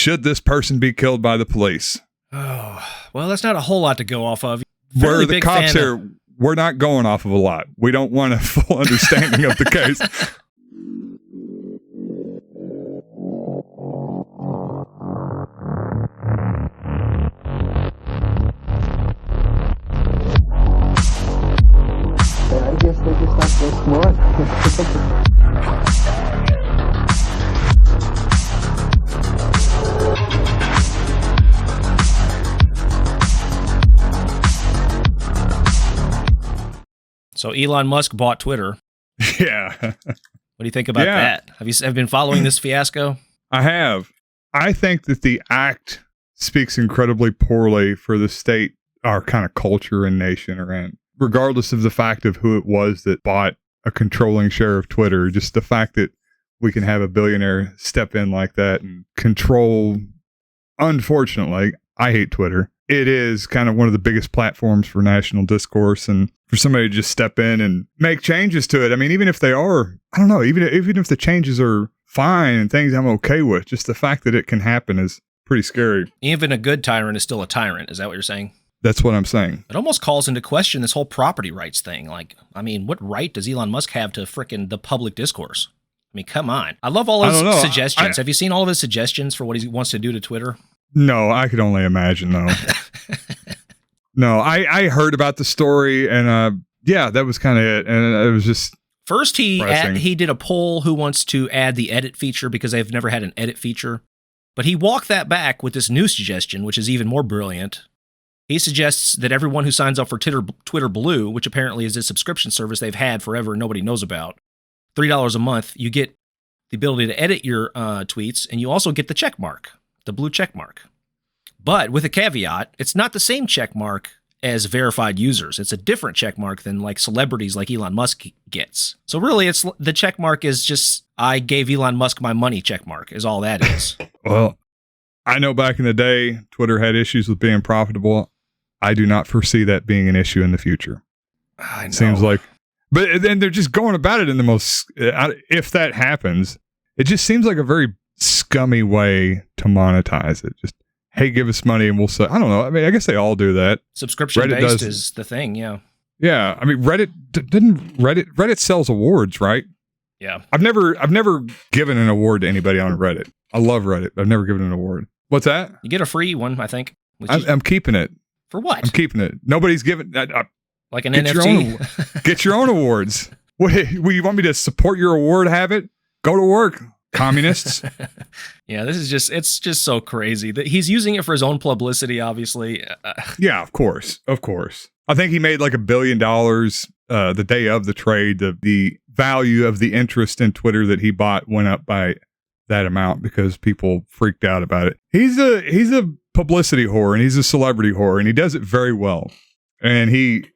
should this person be killed by the police? Oh, well, that's not a whole lot to go off of. We're the cops here. We're not going off of a lot. We don't want a full understanding of the case. I guess they're just not so smart. So Elon Musk bought Twitter. Yeah. What do you think about that? Have you been following this fiasco? I have. I think that the act speaks incredibly poorly for the state, our kind of culture and nation around, regardless of the fact of who it was that bought a controlling share of Twitter. Just the fact that we can have a billionaire step in like that and control. Unfortunately, I hate Twitter. It is kind of one of the biggest platforms for national discourse, and for somebody to just step in and make changes to it. I mean, even if they are, I don't know, even if the changes are fine and things I'm okay with, just the fact that it can happen is pretty scary. Even a good tyrant is still a tyrant. Is that what you're saying? That's what I'm saying. It almost calls into question this whole property rights thing. Like, I mean, what right does Elon Musk have to frickin' the public discourse? I mean, come on. I love all his suggestions. Have you seen all of his suggestions for what he wants to do to Twitter? No, I could only imagine, though. No, I heard about the story, and yeah, that was kind of it. And it was just first he did a poll who wants to add the edit feature because they've never had an edit feature. But he walked that back with this new suggestion, which is even more brilliant. He suggests that everyone who signs up for Twitter Blue, which apparently is a subscription service they've had forever and nobody knows about, $3 a month, you get the ability to edit your tweets, and you also get the check mark. The blue check mark. But with a caveat, it's not the same check mark as verified users. It's a different check mark than like celebrities like Elon Musk gets. So really, it's the check mark is just, I gave Elon Musk my money check mark is all that is. Well, I know back in the day, Twitter had issues with being profitable. I do not foresee that being an issue in the future. I know. Seems like, but then they're just going about it in the most, if that happens, it just seems like a very scummy way to monetize it. Just, hey, give us money and we'll say, I don't know. I mean, I guess they all do that. Subscription based is the thing. Yeah. Yeah. I mean, Reddit sells awards, right? Yeah. I've never given an award to anybody on Reddit. I love Reddit. I've never given an award. What's that? You get a free one, I think. I'm keeping it. For what? I'm keeping it. Nobody's giving like an NFT. Get your own awards. What, you want me to support your award habit? Go to work, communists. Yeah, it's just so crazy that he's using it for his own publicity, obviously. Yeah, of course. I think he made like $1 billion the day of the trade. The value of the interest in Twitter that he bought went up by that amount because people freaked out about it. He's a publicity whore and he's a celebrity whore and he does it very well. And he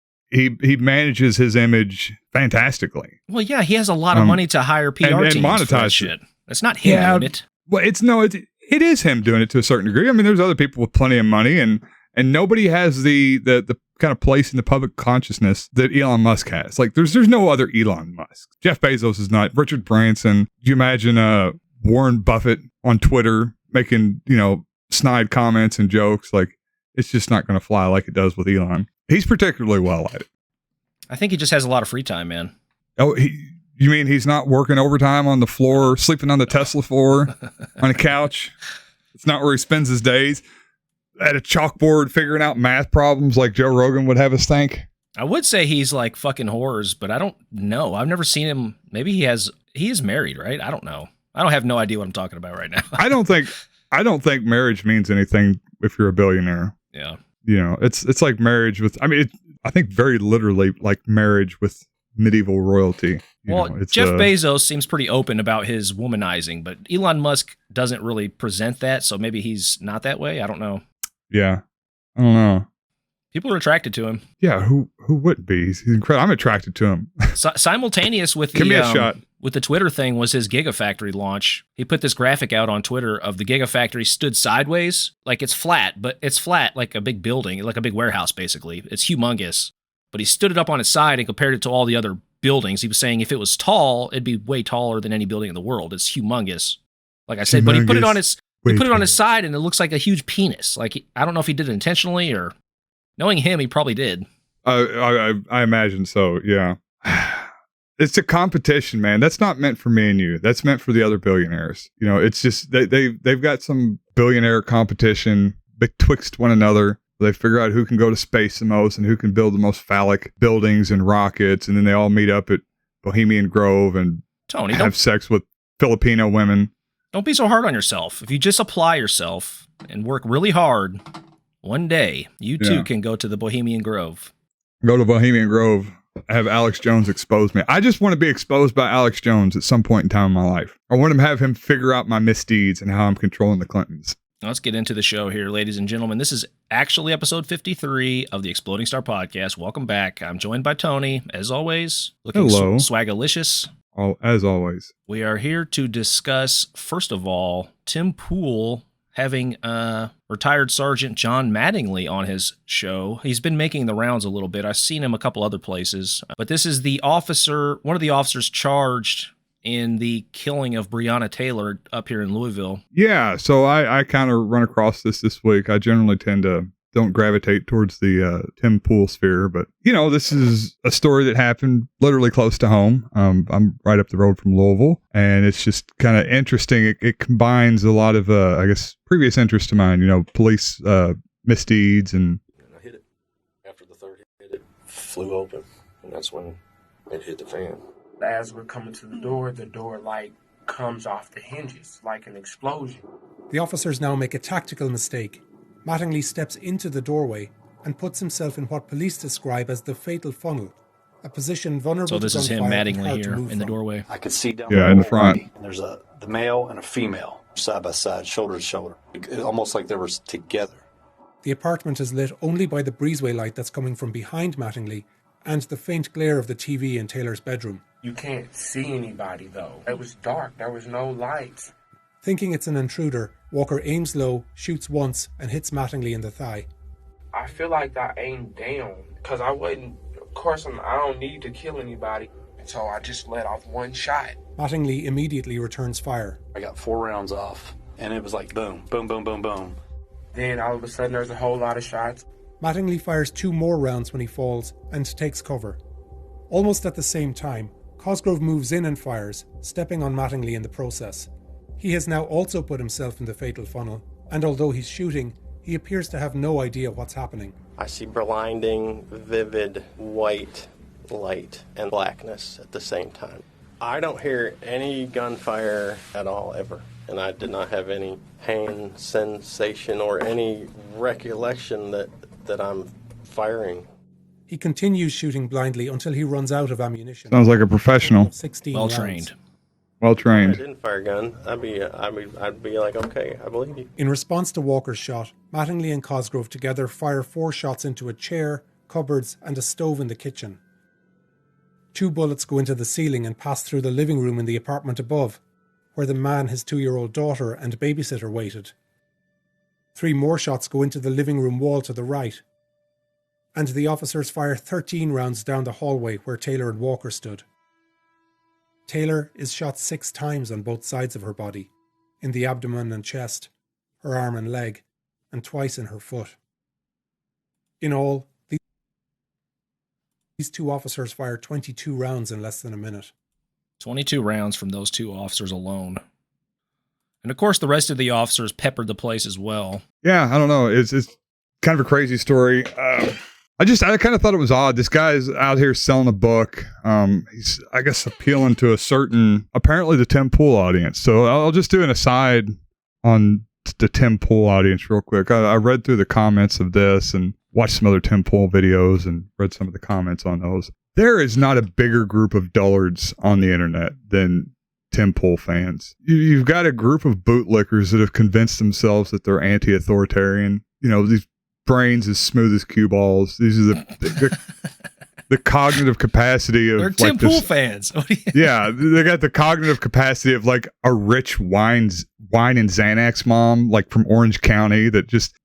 manages his image fantastically. Well, yeah, he has a lot of money to hire PR teams and monetize for that shit. It's not him doing it. Well, it is him doing it to a certain degree. I mean, there's other people with plenty of money and nobody has the kind of place in the public consciousness that Elon Musk has. Like there's no other Elon Musk. Jeff Bezos is not. Richard Branson. Do you imagine Warren Buffett on Twitter making, snide comments and jokes? Like it's just not going to fly like it does with Elon. He's particularly well at it. I think he just has a lot of free time, man. Oh, you mean he's not working overtime on the floor, sleeping on the Tesla floor, on a couch? It's not where he spends his days. At a chalkboard figuring out math problems like Joe Rogan would have us think. I would say he's like fucking whores, but I don't know. I've never seen him. Maybe he is married, right? I don't know. I don't have no idea what I'm talking about right now. I don't think marriage means anything if you're a billionaire. Yeah. It's like marriage with, I think very literally like marriage with medieval royalty. Jeff Bezos seems pretty open about his womanizing, but Elon Musk doesn't really present that. So maybe he's not that way. I don't know. Yeah. I don't know. People are attracted to him. Yeah. Who wouldn't be? He's incredible. I'm attracted to him. Simultaneous with Give me a shot. With the Twitter thing was his Gigafactory launch. He put this graphic out on Twitter of the Gigafactory stood sideways. Like it's flat, but it's flat like a big building, like a big warehouse, basically. It's humongous. But he stood it up on its side and compared it to all the other buildings. He was saying if it was tall, it'd be way taller than any building in the world. It's humongous. Like I said, but he put it on its... He put it on his side, and it looks like a huge penis. Like, I don't know if he did it intentionally, or knowing him, he probably did. I imagine so, yeah. It's a competition, man. That's not meant for me and you. That's meant for the other billionaires. You know, it's just they've got some billionaire competition betwixt one another. They figure out who can go to space the most and who can build the most phallic buildings and rockets, and then they all meet up at Bohemian Grove and have sex with Filipino women. Don't be so hard on yourself. If you just apply yourself and work really hard, one day you too can go to the Bohemian Grove. Go to Bohemian Grove. Have Alex Jones expose me. I just want to be exposed by Alex Jones at some point in time in my life. I want to have him figure out my misdeeds and how I'm controlling the Clintons. Let's get into the show here, ladies and gentlemen. This is actually episode 53 of the Exploding Star Podcast. Welcome back. I'm joined by Tony, as always. Looking swagalicious. Oh, as always. We are here to discuss, first of all, Tim Pool having retired Seargant John Mattingly on his show. He's been making the rounds a little bit. I've seen him a couple other places. But this is one of the officers charged in the killing of Breonna Taylor up here in Louisville. Yeah, so I kind of run across this week. I generally don't gravitate towards the Tim Pool sphere, but you know, this is a story that happened literally close to home. I'm right up the road from Louisville, and it's just kind of interesting. It combines a lot of, I guess, previous interest of mine, you know, police misdeeds. And I hit it. After the third hit, it flew open, and that's when it hit the fan. As we're coming to the door like comes off the hinges like an explosion. The officers now make a tactical mistake. Mattingly steps into the doorway and puts himself in what police describe as the fatal funnel, a position vulnerable to gunfire. So this is him, Mattingly, here in the doorway. I could see down in the front. And there's the male and a female side by side, shoulder to shoulder, almost like they were together. The apartment is lit only by the breezeway light that's coming from behind Mattingly and the faint glare of the TV in Taylor's bedroom. You can't see anybody, though. It was dark. There was no lights. Thinking it's an intruder, Walker aims low, shoots once, and hits Mattingly in the thigh. I feel like I aimed down, because I don't need to kill anybody, so I just let off one shot. Mattingly immediately returns fire. I got 4 rounds off, and it was like boom, boom, boom, boom, boom. Then all of a sudden there's a whole lot of shots. Mattingly fires 2 more rounds when he falls and takes cover. Almost at the same time, Cosgrove moves in and fires, stepping on Mattingly in the process. He has now also put himself in the fatal funnel, and although he's shooting, he appears to have no idea what's happening. I see blinding, vivid white light and blackness at the same time. I don't hear any gunfire at all, ever. And I did not have any pain sensation or any recollection that I'm firing. He continues shooting blindly until he runs out of ammunition. Sounds like a professional. 16 well rounds. trained. Well trained. If I didn't fire a gun, I'd be like, okay, I believe you. In response to Walker's shot, Mattingly and Cosgrove together fire 4 shots into a chair, cupboards, and a stove in the kitchen. 2 bullets go into the ceiling and pass through the living room in the apartment above, where the man, his 2-year-old daughter, and babysitter waited. 3 more shots go into the living room wall to the right. And the officers fire 13 rounds down the hallway where Taylor and Walker stood. Taylor is shot 6 times on both sides of her body, in the abdomen and chest, her arm and leg, and twice in her foot. In all, these 2 officers fired 22 rounds in less than a minute. 22 rounds from those 2 officers alone. And of course, the rest of the officers peppered the place as well. Yeah, I don't know. It's kind of a crazy story. I kind of thought it was odd. This guy's out here selling a book. He's, I guess, appealing to apparently the Tim Pool audience. So I'll just do an aside on the Tim Pool audience real quick. I read through the comments of this and watched some other Tim Pool videos and read some of the comments on those. There is not a bigger group of dullards on the internet than Tim Pool fans. You've got a group of bootlickers that have convinced themselves that they're anti-authoritarian. You know, these brains as smooth as cue balls. These are the cognitive capacity of... They're Tim Pool fans. Yeah, they got the cognitive capacity of like a rich wine and Xanax mom, like from Orange County, that just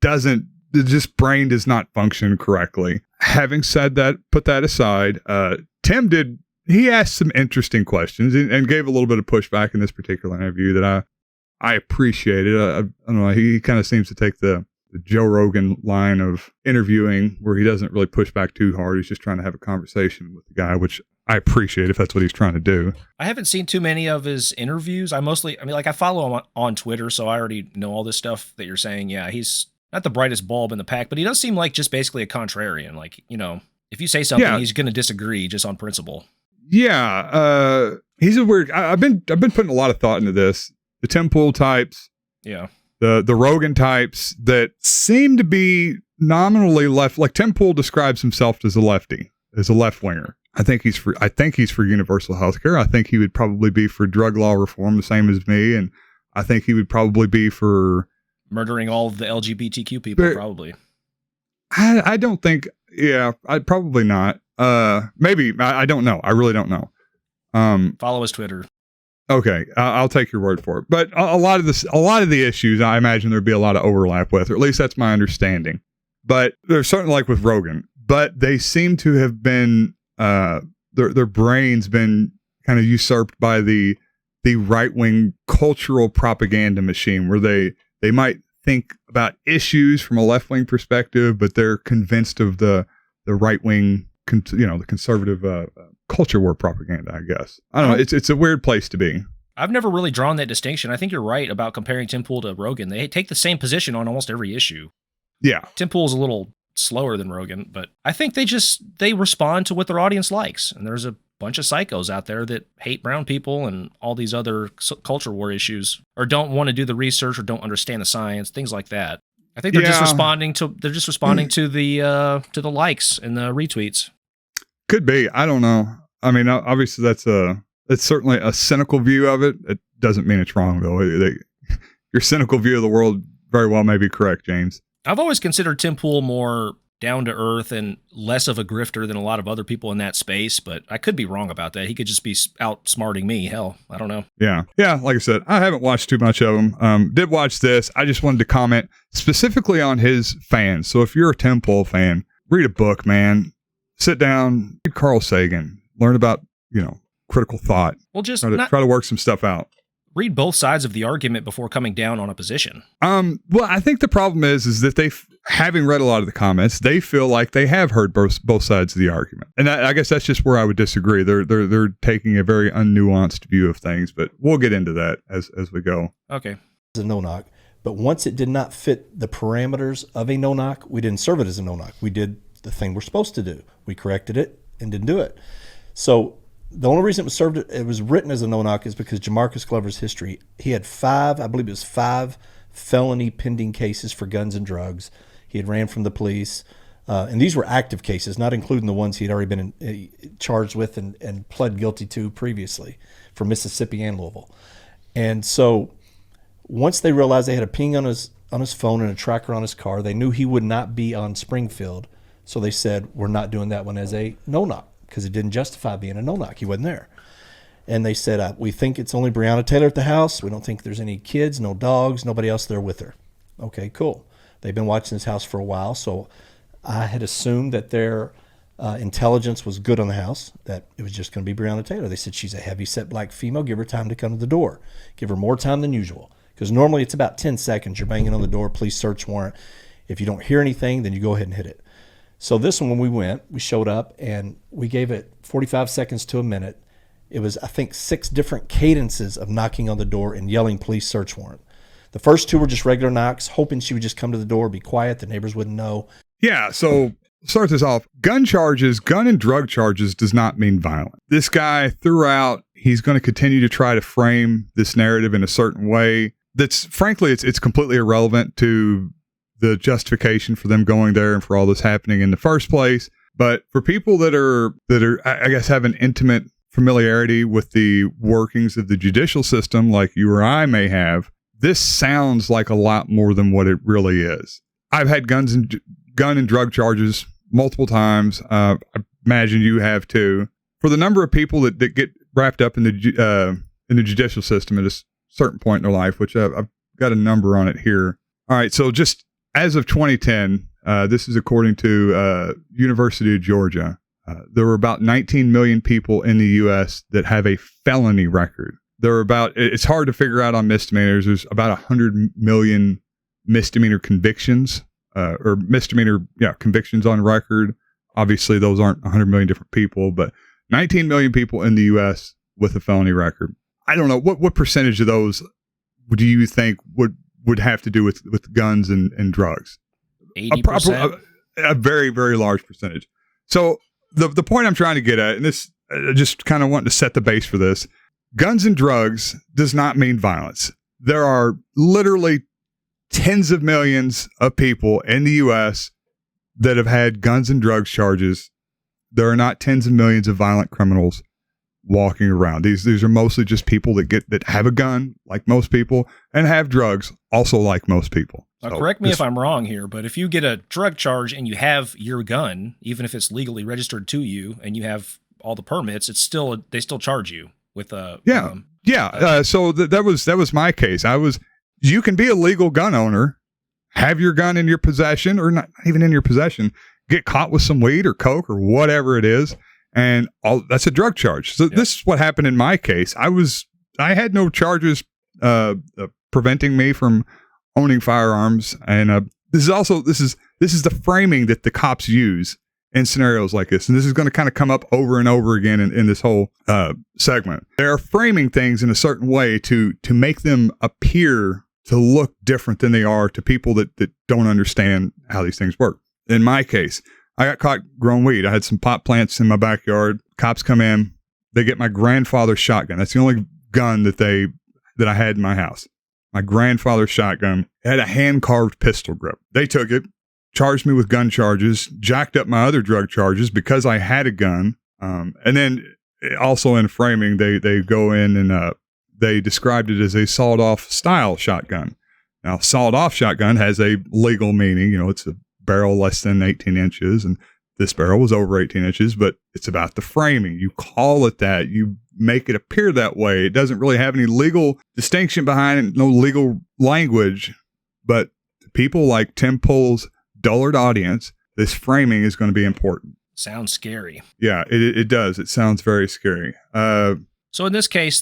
brain does not function correctly. Having said that, put that aside, Tim he asked some interesting questions and gave a little bit of pushback in this particular interview that I appreciate it. I don't know. He kind of seems to take the Joe Rogan line of interviewing where he doesn't really push back too hard. He's just trying to have a conversation with the guy, which I appreciate if that's what he's trying to do. I haven't seen too many of his interviews. I follow him on Twitter, so I already know all this stuff that you're saying. Yeah, he's not the brightest bulb in the pack, but he does seem like just basically a contrarian. Like, if you say something, he's going to disagree just on principle. Yeah. He's a weird, I've been putting a lot of thought into this. The Tim Pool types. Yeah. The Rogan types that seem to be nominally left. Like Tim Pool describes himself as a lefty, as a left winger. I think he's for universal health care. I think he would probably be for drug law reform, the same as me. And I think he would probably be for murdering all of the LGBTQ people, probably. I don't think, I'd probably not. Maybe, I don't know. I really don't know. Follow his Twitter. Okay, I'll take your word for it. But a lot of the issues, I imagine there'd be a lot of overlap with, or at least that's my understanding. But there's certainly like with Rogan, but they seem to have been, their brains been kind of usurped by the right-wing cultural propaganda machine, where they might think about issues from a left-wing perspective, but they're convinced of the right-wing, the conservative culture war propaganda, I guess. I don't know. It's a weird place to be. I've never really drawn that distinction. I think you're right about comparing Tim Pool to Rogan. They take the same position on almost every issue. Yeah. Tim Pool's a little slower than Rogan, but I think they respond to what their audience likes. And there's a bunch of psychos out there that hate brown people and all these other culture war issues, or don't want to do the research or don't understand the science, things like that. I think they're just responding to the likes and the retweets. Could be. I don't know. I mean, obviously it's certainly a cynical view of it. It doesn't mean it's wrong though. Your cynical view of the world very well may be correct, James. I've always considered Tim Pool more down to earth and less of a grifter than a lot of other people in that space, but I could be wrong about that. He could just be outsmarting me. Hell, I don't know. Yeah. Like I said, I haven't watched too much of him. Did watch this. I just wanted to comment specifically on his fans. So if you're a Tim Pool fan, read a book, man. Sit down, read Carl Sagan, learn about, critical thought. Well, just try to work some stuff out. Read both sides of the argument before coming down on a position. Well, I think the problem is that having read a lot of the comments, they feel like they have heard both sides of the argument. And I guess that's just where I would disagree. They're taking a very unnuanced view of things, but we'll get into that as we go. Okay. It's a no-knock, but once it did not fit the parameters of a no-knock, we didn't serve it as a no-knock. We did the thing we're supposed to do. We corrected it and didn't do it. So the only reason it was written as a no-knock is because Jamarcus Glover's history. He had 5 felony pending cases for guns and drugs. He had ran from the police. And these were active cases, not including the ones he had already been charged with and pled guilty to previously for Mississippi and Louisville. And so once they realized they had a ping on his phone and a tracker on his car, they knew he would not be on Springfield. So they said, we're not doing that one as a no-knock because it didn't justify being a no-knock. He wasn't there. And they said, we think it's only Breonna Taylor at the house. We don't think there's any kids, no dogs, nobody else there with her. Okay, cool. They've been watching this house for a while, so I had assumed that their intelligence was good on the house, that it was just going to be Breonna Taylor. They said, she's a heavy-set black female. Give her time to come to the door. Give her more time than usual. Because normally it's about 10 seconds. You're banging on the door, police search warrant. If you don't hear anything, then you go ahead and hit it. So this one, when we went, we showed up and we gave it 45 seconds to a minute. It was, I think, 6 different cadences of knocking on the door and yelling police search warrant. The first 2 were just regular knocks, hoping she would just come to the door, be quiet, the neighbors wouldn't know. Yeah, so start this off. Gun and drug charges does not mean violent. This guy throughout, he's going to continue to try to frame this narrative in a certain way that's, frankly, it's completely irrelevant to the justification for them going there and for all this happening in the first place. But for people that are, I guess, have an intimate familiarity with the workings of the judicial system, like you or I may have, this sounds like a lot more than what it really is. I've had gun and drug charges multiple times. I imagine you have too. For the number of people that get wrapped up in the judicial system at a certain point in their life, which I've got a number on it here. All right, so just as of 2010, this is according to University of Georgia, there were about 19 million people in the U.S. that have a felony record. it's hard to figure out on misdemeanors. There's about 100 million misdemeanor convictions, or misdemeanor convictions on record. Obviously, those aren't 100 million different people, but 19 million people in the U.S. with a felony record. I don't know what percentage of those do you think would have to do with guns and drugs? 80%. A very, very large percentage. So the point I'm trying to get at, and this I just kind of want to set the base for this, guns and drugs does not mean violence. There are literally tens of millions of people in the U.S. that have had guns and drugs charges. There are not tens of millions of violent criminals walking around. These are mostly just people that have a gun, like most people, and have drugs, also like most people. Now, correct me if I'm wrong here, but if you get a drug charge and you have your gun, even if it's legally registered to you and you have all the permits, they still charge you with a So that was my case. You can be a legal gun owner, have your gun in your possession, or not even in your possession, get caught with some weed or coke or whatever it is, and that's a drug charge. So this is what happened in my case. I had no charges preventing me from owning firearms, and this is the framing that the cops use in scenarios like this, and this is going to kind of come up over and over again in this whole segment. They're framing things in a certain way to make them appear to look different than they are to people that don't understand how these things work. In my case, I got caught growing weed. I had some pot plants in my backyard. Cops come in. They get my grandfather's shotgun. That's the only gun that I had in my house. My grandfather's shotgun. It had a hand-carved pistol grip. They took it, charged me with gun charges, jacked up my other drug charges because I had a gun. And then also in framing, they go in and they described it as a sawed-off style shotgun. Now, sawed-off shotgun has a legal meaning. It's a barrel less than 18 inches, and this barrel was over 18 inches, but it's about the framing. You call it that. You make it appear that way. It doesn't really have any legal distinction behind it, no legal language, but people like Tim Pool's dullard audience, this framing is going to be important. Sounds scary. Yeah, it does. It sounds very scary. So in this case,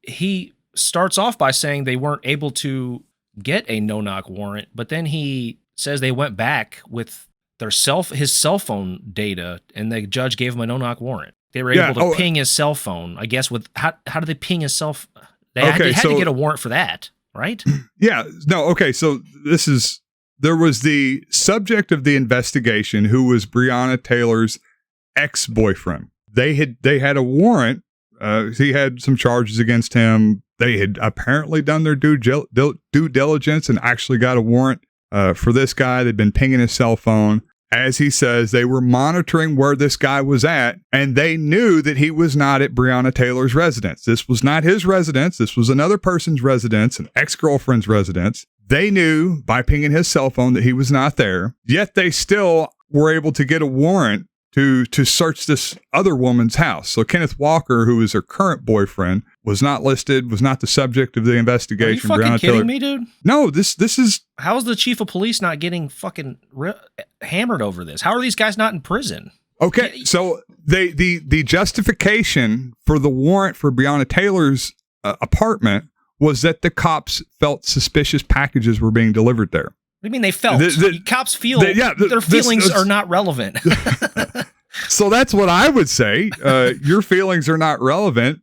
he starts off by saying they weren't able to get a no-knock warrant, but then he says they went back with his cell phone data, and the judge gave him a no-knock warrant. They were able to ping his cell phone. I guess with how did they ping his cell phone? They had to get a warrant for that, right? Yeah. No. Okay. So there was the subject of the investigation, who was Breonna Taylor's ex-boyfriend. They had a warrant. He had some charges against him. They had apparently done their due diligence and actually got a warrant for this guy. They'd been pinging his cell phone. As he says, they were monitoring where this guy was at, and they knew that he was not at Breonna Taylor's residence. This was not his residence. This was another person's residence, an ex-girlfriend's residence. They knew by pinging his cell phone that he was not there, yet they still were able to get a warrant to search this other woman's house. So Kenneth Walker, who is her current boyfriend, was not listed, was not the subject of the investigation. Are you fucking kidding me, dude? No, this is... How is the chief of police not getting fucking hammered over this? How are these guys not in prison? Okay, so the justification for the warrant for Breonna Taylor's apartment was that the cops felt suspicious packages were being delivered there. What do you mean they felt? Cops feel their feelings are not relevant. So that's what I would say. Your feelings are not relevant.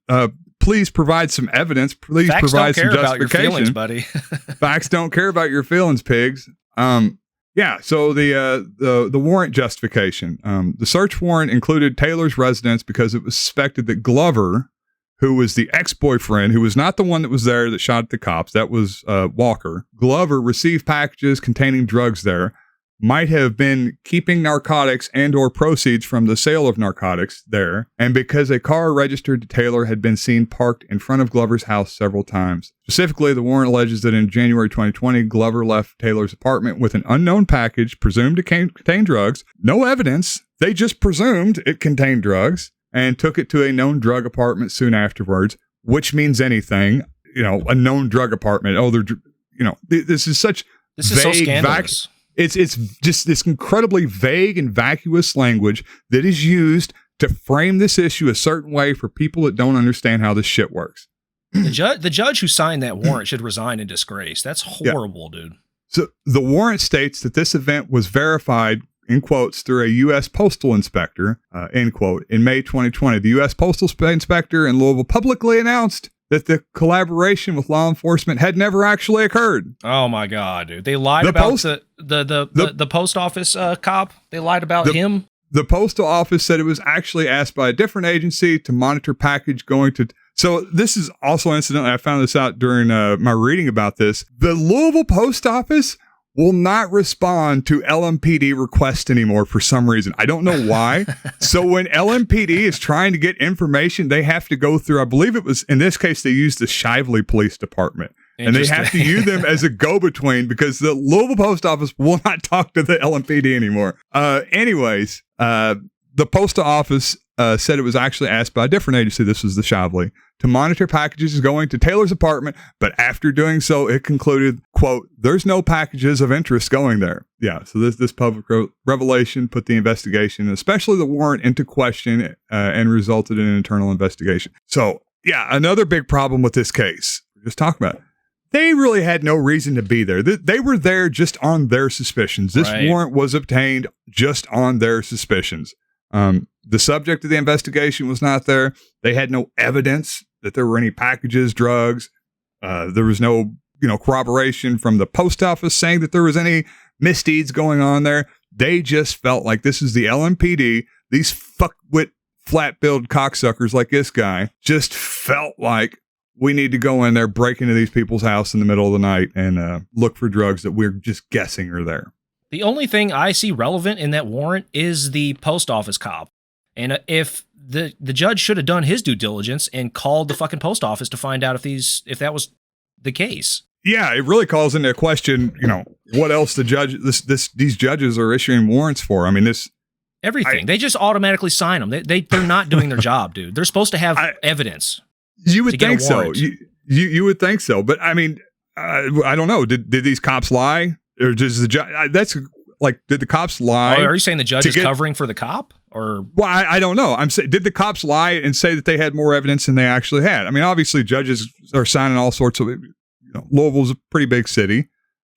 Please provide some evidence. Please provide some justification. About your feelings, buddy. Facts don't care about your feelings, pigs. So the warrant justification. The search warrant included Taylor's residence because it was suspected that Glover, who was the ex-boyfriend, who was not the one that was there that shot at the cops, that was Walker. Glover received packages containing drugs there, might have been keeping narcotics and or proceeds from the sale of narcotics there, and because a car registered to Taylor had been seen parked in front of Glover's house several times. Specifically, the warrant alleges that in January 2020, Glover left Taylor's apartment with an unknown package presumed to contain drugs. No evidence. They just presumed it contained drugs, and took it to a known drug apartment soon afterwards, which means anything, a known drug apartment. This is such vague, so scandalous. It's just this incredibly vague and vacuous language that is used to frame this issue a certain way for people that don't understand how this shit works. The judge who signed that warrant should resign in disgrace. That's horrible, dude. So the warrant states that this event was verified, in quotes, through a U.S. postal inspector, end quote, in May 2020. The U.S. postal inspector in Louisville publicly announced that the collaboration with law enforcement had never actually occurred. Oh my God, dude! They lied about the post office cop. They lied about him. The postal office said it was actually asked by a different agency to monitor package going to. So this is also incidentally, I found this out during my reading about this. The Louisville post office will not respond to LMPD requests anymore for some reason. I don't know why. So when LMPD is trying to get information, they have to go through, I believe it was, in this case, they used the Shively Police Department. And they have to use them as a go-between because the Louisville post office will not talk to the LMPD anymore. Anyways, the postal office said it was actually asked by a different agency, this was the Shively, to monitor packages going to Taylor's apartment, but after doing so, it concluded, quote, there's no packages of interest going there. Yeah, so this public revelation put the investigation, especially the warrant, into question and resulted in an internal investigation. So, yeah, another big problem with this case, we're just talking about it. They really had no reason to be there. They were there just on their suspicions. This warrant was obtained just on their suspicions. The subject of the investigation was not there. They had no evidence that there were any packages, drugs. There was no, corroboration from the post office saying that there was any misdeeds going on there. They just felt like this is the LMPD. These fuckwit, flat-billed cocksuckers like this guy just felt like we need to go in there, break into these people's house in the middle of the night and look for drugs that we're just guessing are there. The only thing I see relevant in that warrant is the post office cop. And if the judge should have done his due diligence and called the fucking post office to find out if that was the case. Yeah, it really calls into question, what else these judges are issuing warrants for. I mean, everything. They just automatically sign them. They're not doing their job, dude. They're supposed to have evidence. You would think so. You would think so. But I mean, I don't know. Did these cops lie? Or does the judge? That's like, did the cops lie? Oh, are you saying the judge is covering for the cop? Or well, I don't know. I'm saying, did the cops lie and say that they had more evidence than they actually had? I mean, obviously, judges are signing all sorts of. Louisville's a pretty big city.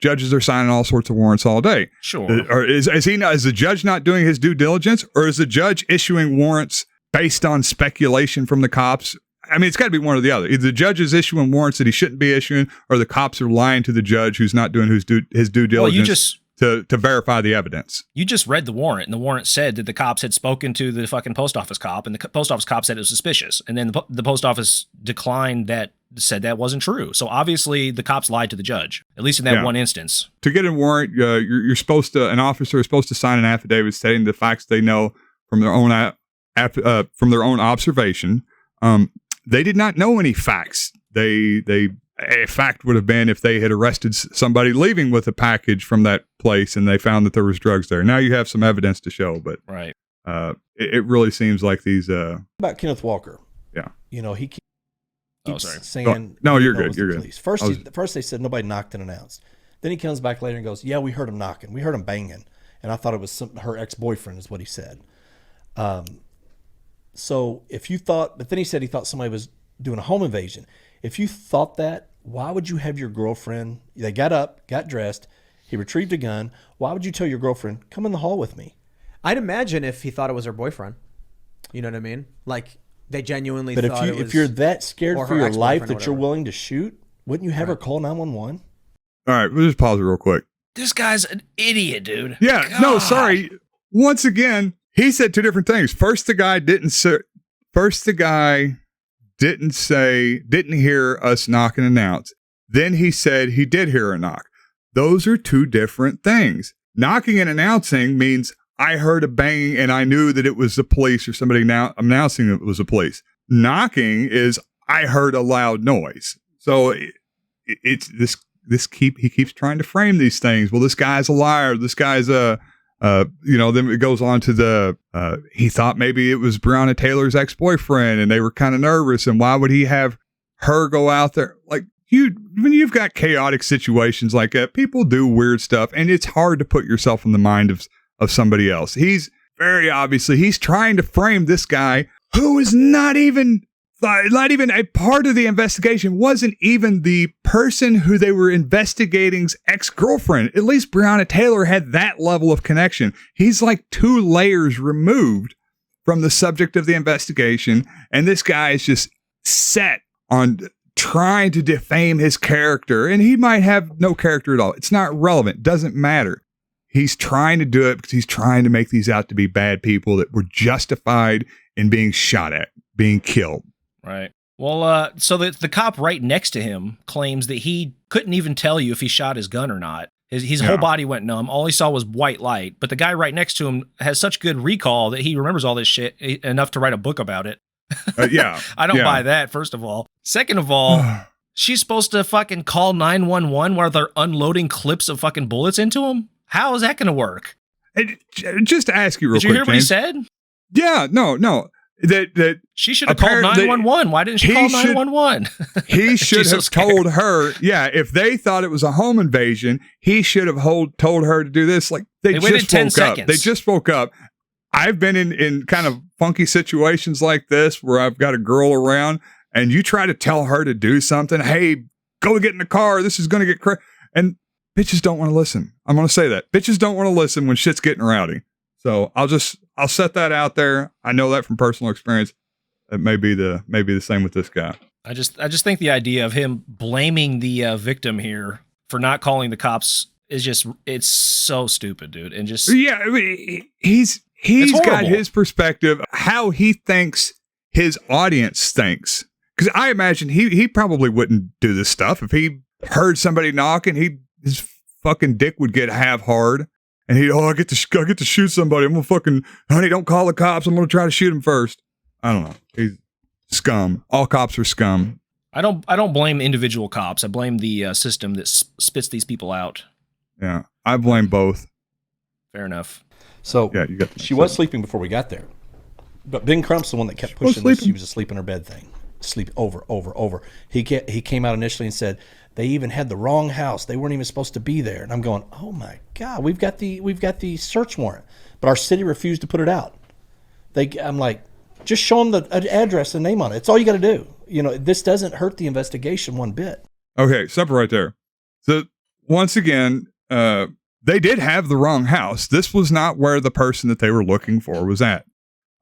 Judges are signing all sorts of warrants all day. Sure. Or is the judge not doing his due diligence, or is the judge issuing warrants based on speculation from the cops? I mean, it's got to be one or the other. Either the judge is issuing warrants that he shouldn't be issuing, or the cops are lying to the judge who's not doing his due diligence to verify the evidence. You just read the warrant, and the warrant said that the cops had spoken to the fucking post office cop, and the post office cop said it was suspicious. And then the post office declined that, said that wasn't true. So obviously the cops lied to the judge, at least in that one instance. To get a warrant, you're supposed to, an officer is supposed to sign an affidavit stating the facts they know from their own observation. They did not know any facts. A fact would have been if they had arrested somebody leaving with a package from that place and they found that there was drugs there. Now you have some evidence to show, but right. It really seems like these. About Kenneth Walker. Yeah. He keeps saying. No, you're good. You're good. First they said nobody knocked and announced. Then he comes back later and goes, yeah, we heard him knocking. We heard him banging. And I thought it was her ex-boyfriend is what he said. So if you thought, but then he said he thought somebody was doing a home invasion. If you thought that, why would you have your girlfriend? They got up, got dressed. He retrieved a gun. Why would you tell your girlfriend, come in the hall with me? I'd imagine if he thought it was her boyfriend. You know what I mean? Like they genuinely thought it was. But if you're that scared for your life that you're willing to shoot, wouldn't you have her call 911? All right, we'll just pause it real quick. This guy's an idiot, dude. Yeah, God. No, sorry. Once again, he said two different things. First, the guy didn't hear us knock and announce. Then he said he did hear a knock. Those are two different things. Knocking and announcing means I heard a banging and I knew that it was the police or somebody now announcing that it was the police. Knocking is I heard a loud noise. So it's this he keeps trying to frame these things. Well, this guy's a liar. This guy's then it goes on to he thought maybe it was Breonna Taylor's ex-boyfriend and they were kind of nervous. And why would he have her go out there? Like when you've got chaotic situations like that, people do weird stuff and it's hard to put yourself in the mind of somebody else. He's very obviously, he's trying to frame this guy who is not even Not even a part of the investigation, wasn't even the person who they were investigating's ex-girlfriend. At least Breonna Taylor had that level of connection. He's like 2 layers removed from the subject of the investigation, and this guy is just set on trying to defame his character, and he might have no character at all. It's not relevant. Doesn't matter. He's trying to do it because he's trying to make these out to be bad people that were justified in being shot at, being killed. Right. Well, so the cop right next to him claims that he couldn't even tell you if he shot his gun or not. His whole body went numb. All he saw was white light. But the guy right next to him has such good recall that he remembers all this shit enough to write a book about it. Yeah. I don't buy that, first of all. Second of all, she's supposed to fucking call 911 while they're unloading clips of fucking bullets into him? How is that going to work? Just to ask you real quick, Did you hear what he James. said? Yeah, no. That she should have called 911. Why didn't she call 911? He should have told her. Yeah, if they thought it was a home invasion, he should have told her to do this. Like they waited just 10 woke seconds. up. They just woke up. I've been in kind of funky situations like this where I've got a girl around, and you try to tell her to do something. Hey, go get in the car. This is going to get crazy. And bitches don't want to listen. I'm going to say that. Bitches don't want to listen when shit's getting rowdy. So I'll set that out there. I know that from personal experience. It may be the same with this guy. I just think the idea of him blaming the victim here for not calling the cops is it's so stupid, dude. And just yeah, I mean, he's got his perspective, how he thinks his audience thinks. Because I imagine he probably wouldn't do this stuff if he heard somebody knocking. His fucking dick would get half hard. And I get to shoot somebody. I'm gonna fucking, honey, don't call the cops. I'm gonna try to shoot him first. I don't know. He's scum. All cops are scum. I don't blame individual cops. I blame the system that spits these people out. Yeah, I blame both. Fair enough. So yeah, she was sleeping before we got there, but Ben Crump's the one that kept pushing this. She was asleep in her bed thing. Sleep over. He came out initially and said, they even had the wrong house. They weren't even supposed to be there. And I'm going, oh my God, we've got the search warrant, but our city refused to put it out. I'm like, just show them the address and name on it. It's all you got to do. You know, this doesn't hurt the investigation one bit. Okay, stop right there. So once again, they did have the wrong house. This was not where the person that they were looking for was at.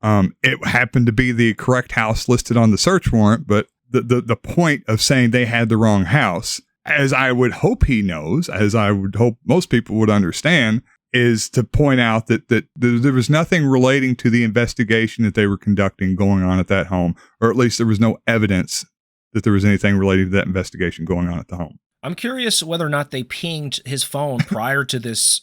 It happened to be the correct house listed on the search warrant, but the point of saying they had the wrong house, as I would hope he knows, as I would hope most people would understand, is to point out that there was nothing relating to the investigation that they were conducting going on at that home, or at least there was no evidence that there was anything related to that investigation going on at the home. I'm curious whether or not they pinged his phone prior to this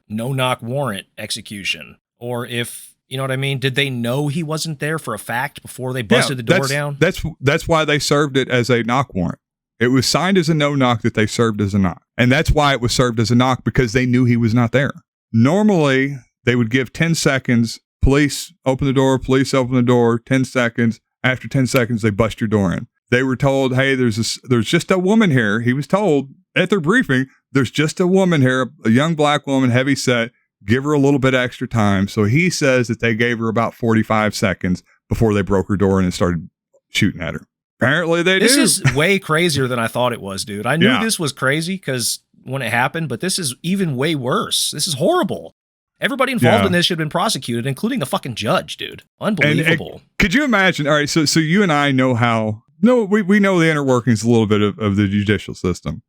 no-knock warrant execution, or if, you know what I mean? Did they know he wasn't there for a fact before they busted the door down? That's why they served it as a knock warrant. It was signed as a no-knock that they served as a knock. And that's why it was served as a knock, because they knew he was not there. Normally, they would give 10 seconds. Police open the door. Police open the door. 10 seconds. After 10 seconds, they bust your door in. They were told, hey, there's just a woman here. He was told at their briefing, there's just a woman here, a young black woman, heavy set. Give her a little bit extra time. So he says that they gave her about 45 seconds before they broke her door in and started shooting at her. Apparently they This do. is way crazier than I thought it was, dude. I knew this was crazy because when it happened, but this is even way worse. This is horrible. Everybody involved in this should have been prosecuted, including the fucking judge, dude. Unbelievable. And could you imagine? All right, so you and I know we know the inner workings a little bit of the judicial system.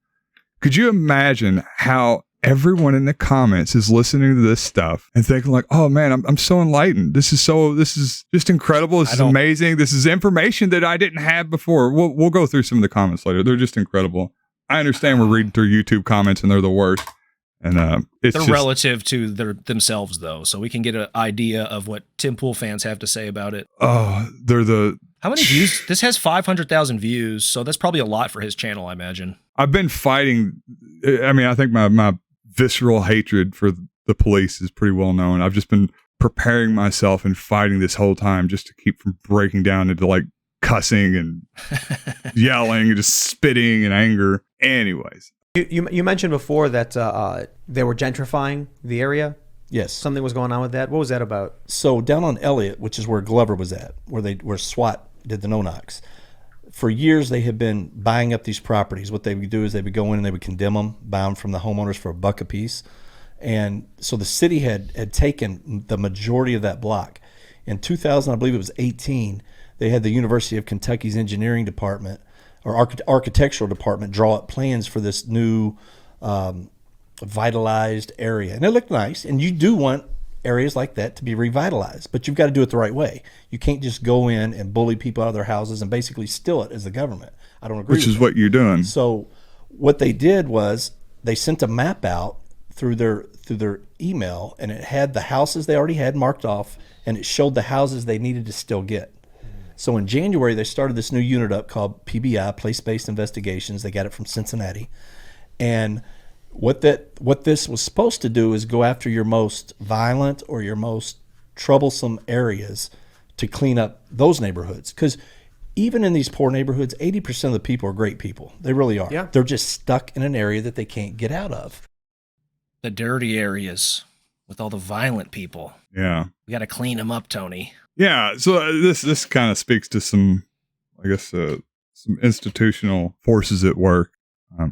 Could you imagine how everyone in the comments is listening to this stuff and thinking like, oh man, I'm so enlightened. This is just incredible. This is amazing. This is information that I didn't have before. We'll go through some of the comments later. They're just incredible. I understand we're reading through YouTube comments and they're the worst. And they're just relative to themselves though, so we can get an idea of what Tim Pool fans have to say about it. Oh, how many views? This has 500,000 views, so that's probably a lot for his channel, I imagine. I've been fighting. I mean, I think my visceral hatred for the police is pretty well known. I've just been preparing myself and fighting this whole time just to keep from breaking down into like cussing and yelling and just spitting and anger. Anyways. You mentioned before that they were gentrifying the area. Yes. Something was going on with that. What was that about? So down on Elliott, which is where Glover was at, where SWAT did the no-knocks. For years, they had been buying up these properties. What they would do is they would go in and they would condemn them, buy them from the homeowners for $1 a piece. And so the city had taken the majority of that block. In 2000, I believe it was 18, they had the University of Kentucky's engineering department or architectural department draw up plans for this new vitalized area. And it looked nice. And you do want areas like that to be revitalized, but you've got to do it the right way. You can't just go in and bully people out of their houses and basically steal it as the government. I don't agree with that. Which is what you're doing. So what they did was they sent a map out through their email, and it had the houses they already had marked off, and it showed the houses they needed to still get. So in January, they started this new unit up called PBI, Place-Based Investigations. They got it from Cincinnati. And what this was supposed to do is go after your most violent or your most troublesome areas to clean up those neighborhoods. Because even in these poor neighborhoods, 80% of the people are great people. They really are. Yeah. They're just stuck in an area that they can't get out of. The dirty areas with all the violent people. Yeah. We got to clean them up, Tony. Yeah. So this kind of speaks to some, I guess, some institutional forces at work.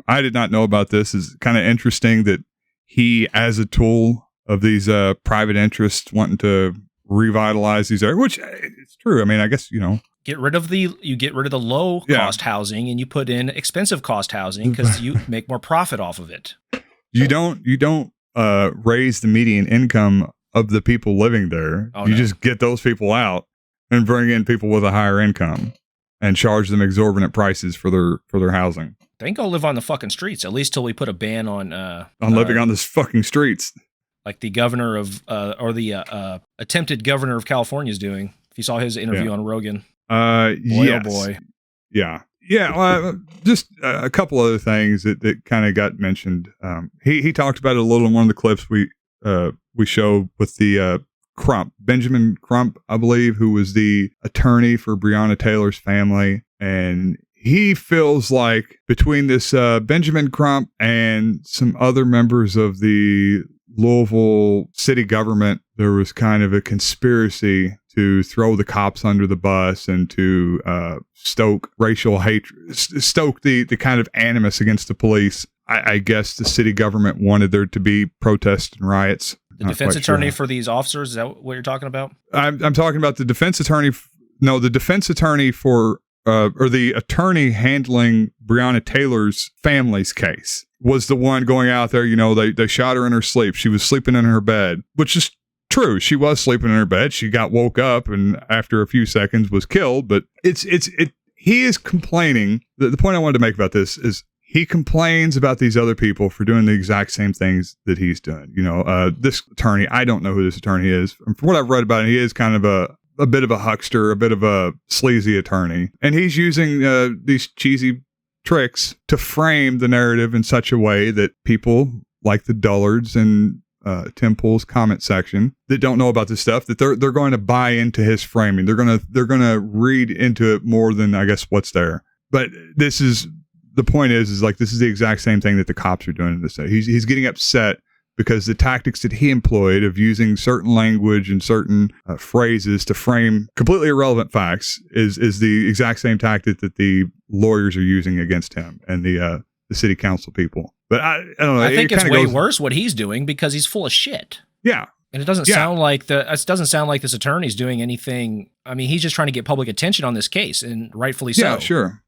I did not know about this. It's kind of interesting that he, as a tool of these private interests wanting to revitalize these areas, which it's true. I mean, I guess, you get rid of the low cost housing and you put in expensive cost housing because you make more profit off of it. You don't raise the median income of the people living there. You just get those people out and bring in people with a higher income and charge them exorbitant prices for their housing. They can go live on the fucking streets, at least till we put a ban on living on the fucking streets. Like the governor of, or the attempted governor of California is doing. If you saw his interview on Rogan. Yes. Oh boy. Yeah. Yeah. Just a couple other things that kind of got mentioned. He talked about it a little in one of the clips we showed with the Benjamin Crump, I believe, who was the attorney for Breonna Taylor's family. And he feels like between this Benjamin Crump and some other members of the Louisville city government, there was kind of a conspiracy to throw the cops under the bus and to stoke racial hatred, stoke the kind of animus against the police. I guess the city government wanted there to be protests and riots. The defense attorney for these officers, is that what you're talking about? I'm talking about the defense attorney. No, the defense attorney for, or the attorney handling Breonna Taylor's family's case was the one going out there. They shot her in her sleep. She was sleeping in her bed, which is true. She was sleeping in her bed. She got woke up and after a few seconds was killed. But he is complaining. The point I wanted to make about this is he complains about these other people for doing the exact same things that he's doing. This attorney, I don't know who this attorney is. From what I've read about it, he is kind of a bit of a huckster, a bit of a sleazy attorney. And he's using these cheesy tricks to frame the narrative in such a way that people like the dullards and Tim Pool's comment section that don't know about this stuff, that they're going to buy into his framing. They're gonna read into it more than, I guess, what's there. But this is the point is like this is the exact same thing that the cops are doing in this day. He's getting upset because the tactics that he employed of using certain language and certain phrases to frame completely irrelevant facts is the exact same tactic that the lawyers are using against him and the city council people. But I don't know. I think it's way worse what he's doing because he's full of shit. Yeah. And it doesn't sound like this attorney's doing anything. I mean, he's just trying to get public attention on this case, and rightfully so. Yeah, sure.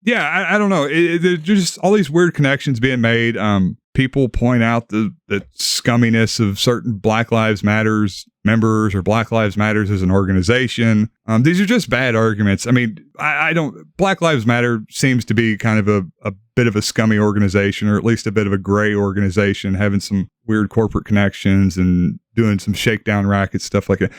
Yeah, I don't know. There's just all these weird connections being made. People point out the scumminess of certain Black Lives Matters members or Black Lives Matters as an organization. These are just bad arguments. I mean, I don't. Black Lives Matter seems to be kind of a bit of a scummy organization, or at least a bit of a gray organization, having some weird corporate connections and doing some shakedown racket stuff like that.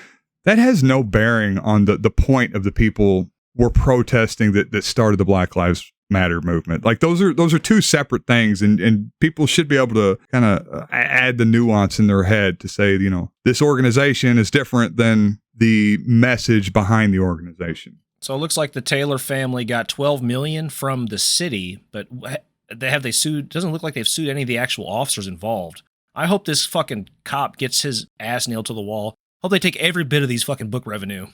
That has no bearing on the point of the people were protesting that started the Black Lives Matter movement. Like those are two separate things, and people should be able to kind of add the nuance in their head to say, this organization is different than the message behind the organization. So it looks like the Taylor family got $12 million from the city, but they sued? Doesn't look like they've sued any of the actual officers involved. I hope this fucking cop gets his ass nailed to the wall. Hope they take every bit of these fucking book revenue.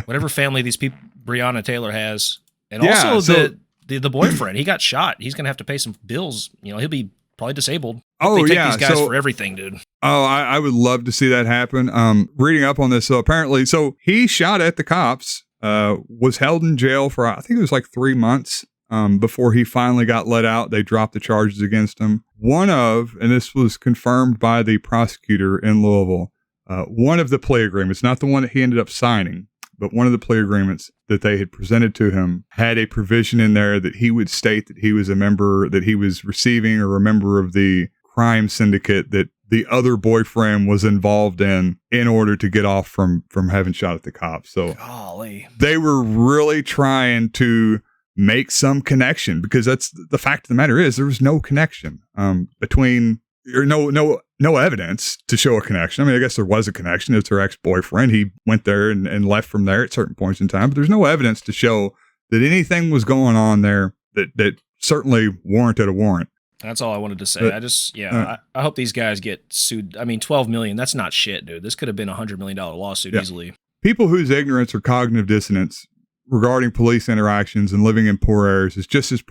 Whatever family these people, Breonna Taylor has. And also the boyfriend, he got shot. He's going to have to pay some bills. You know, he'll be probably disabled. They take these guys for everything, dude. Oh, I would love to see that happen. Reading up on this, apparently, he shot at the cops, was held in jail for, I think it was like 3 months. Before he finally got let out, they dropped the charges against him. And this was confirmed by the prosecutor in Louisville, one of the plea agreements, not the one that he ended up signing, but one of the plea agreements that they had presented to him had a provision in there that he would state that he was a member, that he was receiving or a member of the crime syndicate that the other boyfriend was involved in order to get off from having shot at the cops. So golly, they were really trying to make some connection, because that's the fact of the matter is there was no connection between, or no evidence to show a connection. I mean, I guess there was a connection. It's her ex-boyfriend. He went there and left from there at certain points in time, but there's no evidence to show that anything was going on there that certainly warranted a warrant. That's all I wanted to say. I hope these guys get sued. I mean, $12 million, that's not shit, dude. This could have been a $100 million lawsuit easily. People whose ignorance or cognitive dissonance regarding police interactions and living in poor areas is just as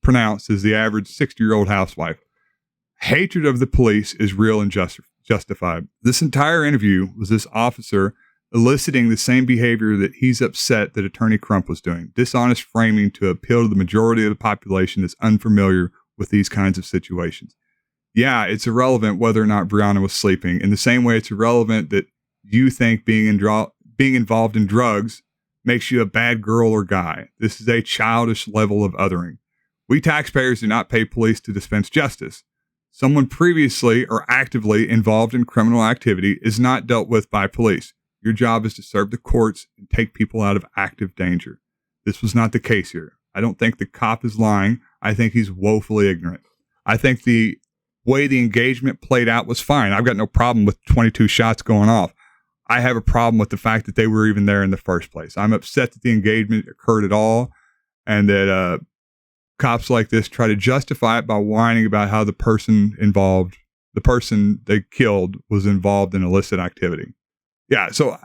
pronounced as the average 60-year-old housewife. Hatred of the police is real and justified. This entire interview was this officer eliciting the same behavior that he's upset that Attorney Crump was doing. Dishonest framing to appeal to the majority of the population that's unfamiliar with these kinds of situations. Yeah, it's irrelevant whether or not Breonna was sleeping. In the same way, it's irrelevant that you think being involved in drugs makes you a bad girl or guy. This is a childish level of othering. We taxpayers do not pay police to dispense justice. Someone previously or actively involved in criminal activity is not dealt with by police. Your job is to serve the courts and take people out of active danger. This was not the case here. I don't think the cop is lying. I think he's woefully ignorant. I think the way the engagement played out was fine. I've got no problem with 22 shots going off. I have a problem with the fact that they were even there in the first place. I'm upset that the engagement occurred at all, and that cops like this try to justify it by whining about how the person they killed, was involved in illicit activity. Yeah, so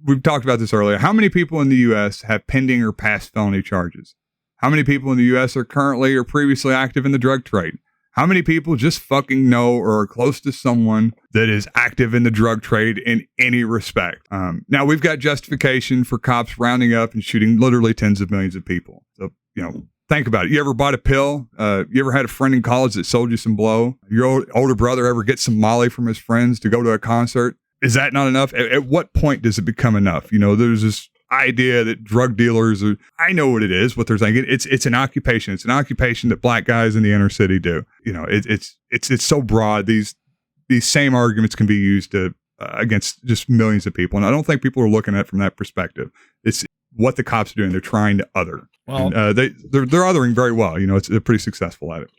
we've talked about this earlier. How many people in the U.S. have pending or past felony charges? How many people in the U.S. are currently or previously active in the drug trade? How many people just fucking know or are close to someone that is active in the drug trade in any respect? Now, we've got justification for cops rounding up and shooting literally tens of millions of people. So, think about it. You ever bought a pill? You ever had a friend in college that sold you some blow? Your older brother ever get some Molly from his friends to go to a concert? Is that not enough? At what point does it become enough? There's this idea that drug dealers are, I know what it is, what they're saying. It's an occupation. It's an occupation that black guys in the inner city do. It's so broad. These same arguments can be used against just millions of people. And I don't think people are looking at it from that perspective. It's what the cops are doing. They're trying to other. Well, and, they're othering very well. They're pretty successful at it.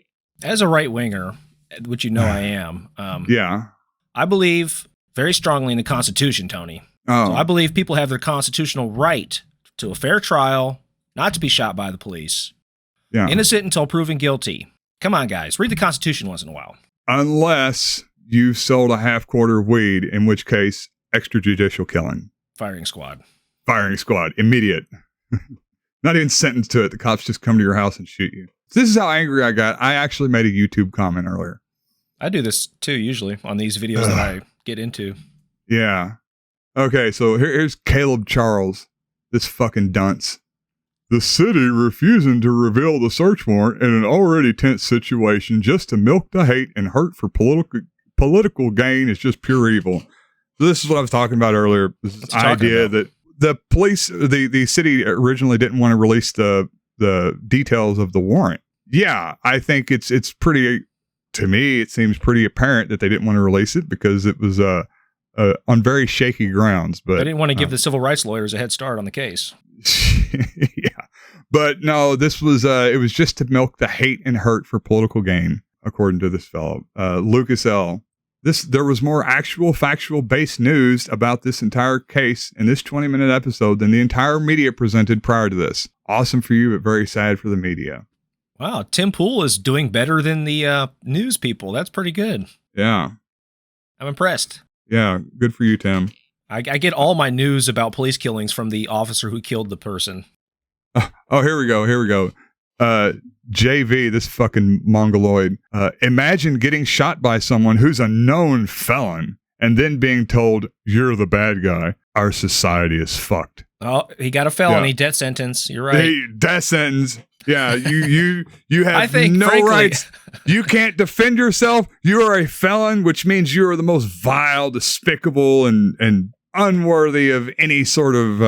As a right winger, which I am. Yeah. I believe very strongly in the Constitution, Tony. So I believe people have their constitutional right to a fair trial, not to be shot by the police. Yeah. Innocent until proven guilty. Come on, guys. Read the Constitution once in a while. Unless you sold a half quarter of weed, in which case, extrajudicial killing. Firing squad. Immediate. Not even sentenced to it. The cops just come to your house and shoot you. So this is how angry I got. I actually made a YouTube comment earlier. I do this too, usually, on these videos that I get into. Yeah. Okay, so here's Caleb Charles, this fucking dunce. The city refusing to reveal the search warrant in an already tense situation just to milk the hate and hurt for political gain is just pure evil. So this is what I was talking about earlier. This idea that the police, the city originally didn't want to release the details of the warrant. Yeah, I think it's pretty, to me, it seems pretty apparent that they didn't want to release it because it was on very shaky grounds. But they didn't want to give the civil rights lawyers a head start on the case. Yeah, but no, this was it was just to milk the hate and hurt for political gain, according to this fellow, Lucas L. There was more actual factual based news about this entire case in this 20-minute episode than the entire media presented prior to this. Awesome for you, but very sad for the media. Wow, Tim Pool is doing better than the news people. That's pretty good. Yeah. I'm impressed. Yeah, good for you, Tim. I get all my news about police killings from the officer who killed the person. Oh, here we go. JV, this fucking mongoloid. Imagine getting shot by someone who's a known felon and then being told, you're the bad guy. Our society is fucked. Oh, he got a felony death sentence. You're right. Hey, death sentence. Yeah, you have no frankly, rights. You can't defend yourself. You are a felon, which means you are the most vile, despicable, and unworthy of any sort of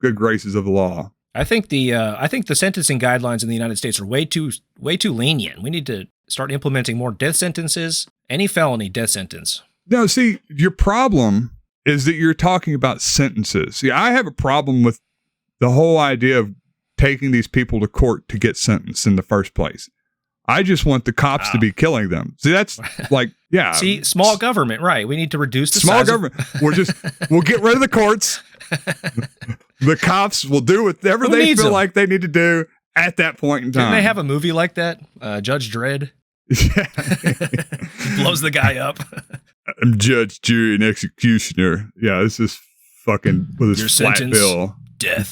good graces of the law. I think the sentencing guidelines in the United States are way too lenient. We need to start implementing more death sentences. Any felony, death sentence. No, see, your problem is that you're talking about sentences. See, I have a problem with the whole idea of taking these people to court to get sentenced in the first place. I just want the cops to be killing them. See, that's like, yeah. See, small government, right? We need to reduce the small size government. We'll get rid of the courts. The cops will do whatever they feel like they need to do at that point in time. Didn't they have a movie like that? Judge Dredd? Yeah. Blows the guy up. I'm judge, jury, and executioner. Yeah, this is fucking with his flat bill. Death.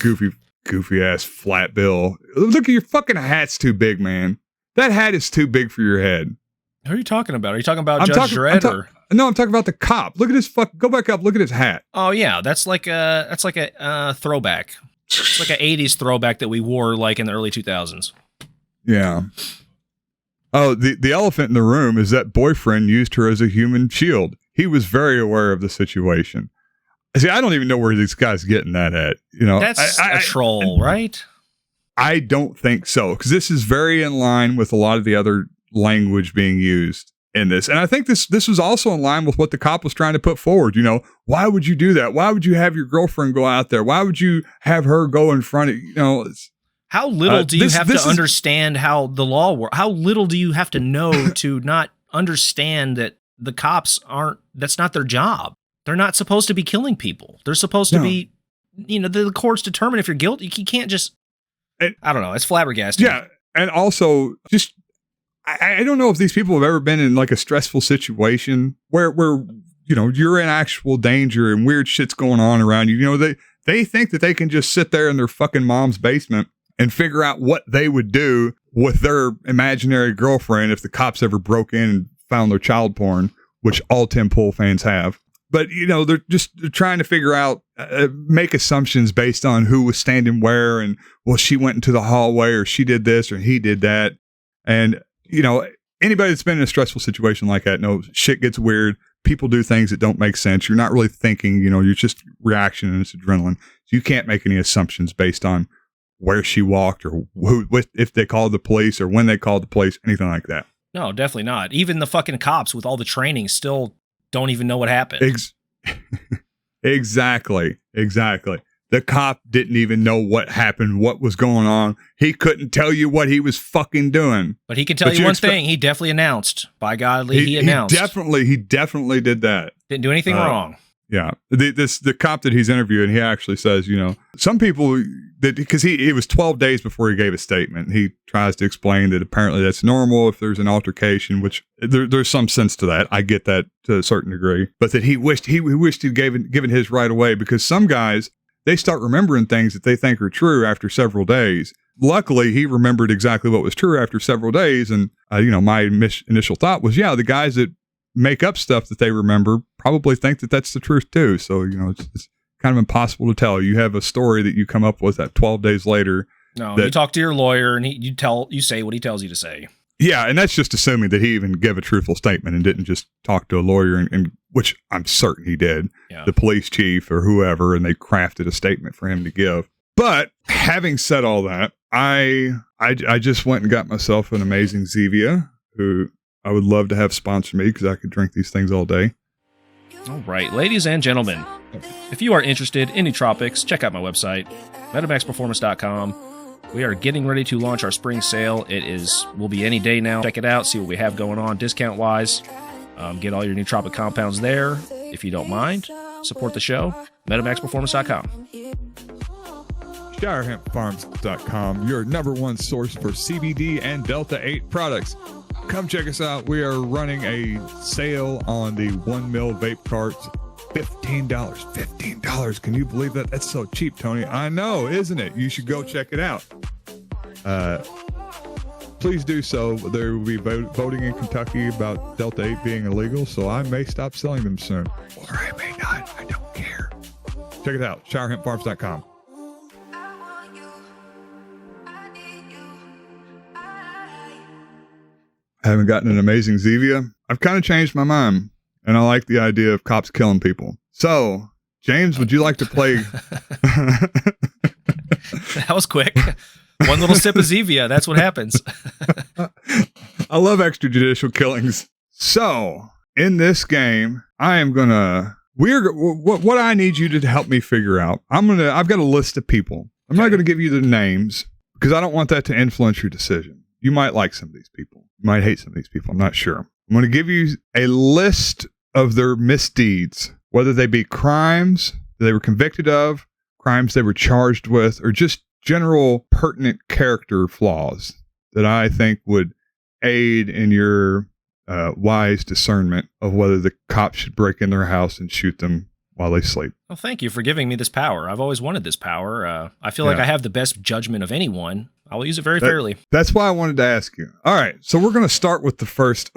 Goofy ass flat bill. Look at your fucking hat's too big, man. That hat is too big for your head. Who are you talking about? Are you talking about Judge Dredd? No, I'm talking about the cop. Look at his go back up. Look at his hat. Oh yeah, that's like a throwback. It's like an 80s throwback that we wore like in the early 2000s. Yeah. Oh, the elephant in the room is that boyfriend used her as a human shield. He was very aware of the situation. See, I don't even know where these guys getting that at. You know, that's a troll, right? I don't think so, because this is very in line with a lot of the other language being used in this. And I think this was also in line with what the cop was trying to put forward. You know, why would you do that? Why would you have your girlfriend go out there? Why would you have her go in front of, you know, how little do you have to understand how the law works? How little do you have to know to not understand that the cops that's not their job. They're not supposed to be killing people. They're supposed to be, you know, the courts determine if you're guilty. You can't just, I don't know. It's flabbergasting. Yeah. And also just, I don't know if these people have ever been in like a stressful situation where, you know, you're in actual danger and weird shit's going on around you. You know, they think that they can just sit there in their fucking mom's basement and figure out what they would do with their imaginary girlfriend if the cops ever broke in and found their child porn, which all Tim Pool fans have. But, you know, they're trying to figure out, make assumptions based on who was standing where and, well, she went into the hallway or she did this or he did that. And, you know, anybody that's been in a stressful situation like that knows shit gets weird. People do things that don't make sense. You're not really thinking, you know, you're just reaction and it's adrenaline. So you can't make any assumptions based on where she walked or if they called the police or when they called the police, anything like that. No, definitely not. Even the fucking cops with all the training still don't even know what happened. Exactly. The cop didn't even know what happened, what was going on. He couldn't tell you what he was fucking doing. But he can tell you one thing. He definitely announced. By God, he announced. He definitely did that. Didn't do anything wrong. Yeah. The cop that he's interviewing, he actually says, you know, some people, because it was 12 days before he gave a statement. He tries to explain that apparently that's normal if there's an altercation, which there's some sense to that. I get that to a certain degree. But that he wished he'd given his right away, because some guys, they start remembering things that they think are true after several days. Luckily, he remembered exactly what was true after several days. And, you know, my initial thought was, yeah, the guys that make up stuff that they remember probably think that that's the truth too. So, you know, it's kind of impossible to tell. You have a story that you come up with that 12 days later. No, you talk to your lawyer and you say what he tells you to say. Yeah, and that's just assuming that he even gave a truthful statement and didn't just talk to a lawyer, and which I'm certain he did, the police chief or whoever, and they crafted a statement for him to give. But having said all that, I just went and got myself an amazing Zevia, who I would love to have sponsor me because I could drink these things all day. All right, ladies and gentlemen, if you are interested in nootropics, check out my website, MetamaxPerformance.com. We are getting ready to launch our spring sale. Will be any day now. Check it out, see what we have going on discount-wise. Get all your nootropic compounds there. If you don't mind, support the show, MetamaxPerformance.com. ShireHempFarms.com, your #1 source for CBD and Delta-8 products. Come check us out. We are running a sale on the 1 mil vape carts. $15. $15. Can you believe that? That's so cheap, Tony. I know, isn't it? You should go check it out. Please do so. There will be voting in Kentucky about Delta 8 being illegal, so I may stop selling them soon. Or I may not. I don't care. Check it out. ShowerHempFarms.com. I haven't gotten an amazing Zevia. I've kind of changed my mind, and I like the idea of cops killing people. So, James, would you like to play? That was quick. One little sip of Zevia. That's what happens. I love extrajudicial killings. So, in this game, I am gonna. What I need you to help me figure out. I've got a list of people. I'm not gonna give you the names because I don't want that to influence your decision. You might like some of these people. You might hate some of these people. I'm not sure. I'm going to give you a list of their misdeeds, whether they be crimes they were convicted of, crimes they were charged with, or just general pertinent character flaws that I think would aid in your wise discernment of whether the cops should break in their house and shoot them while they sleep. Well, thank you for giving me this power. I've always wanted this power. I feel like I have the best judgment of anyone. I will use it very fairly. That's why I wanted to ask you. All right, so we're going to start with the first.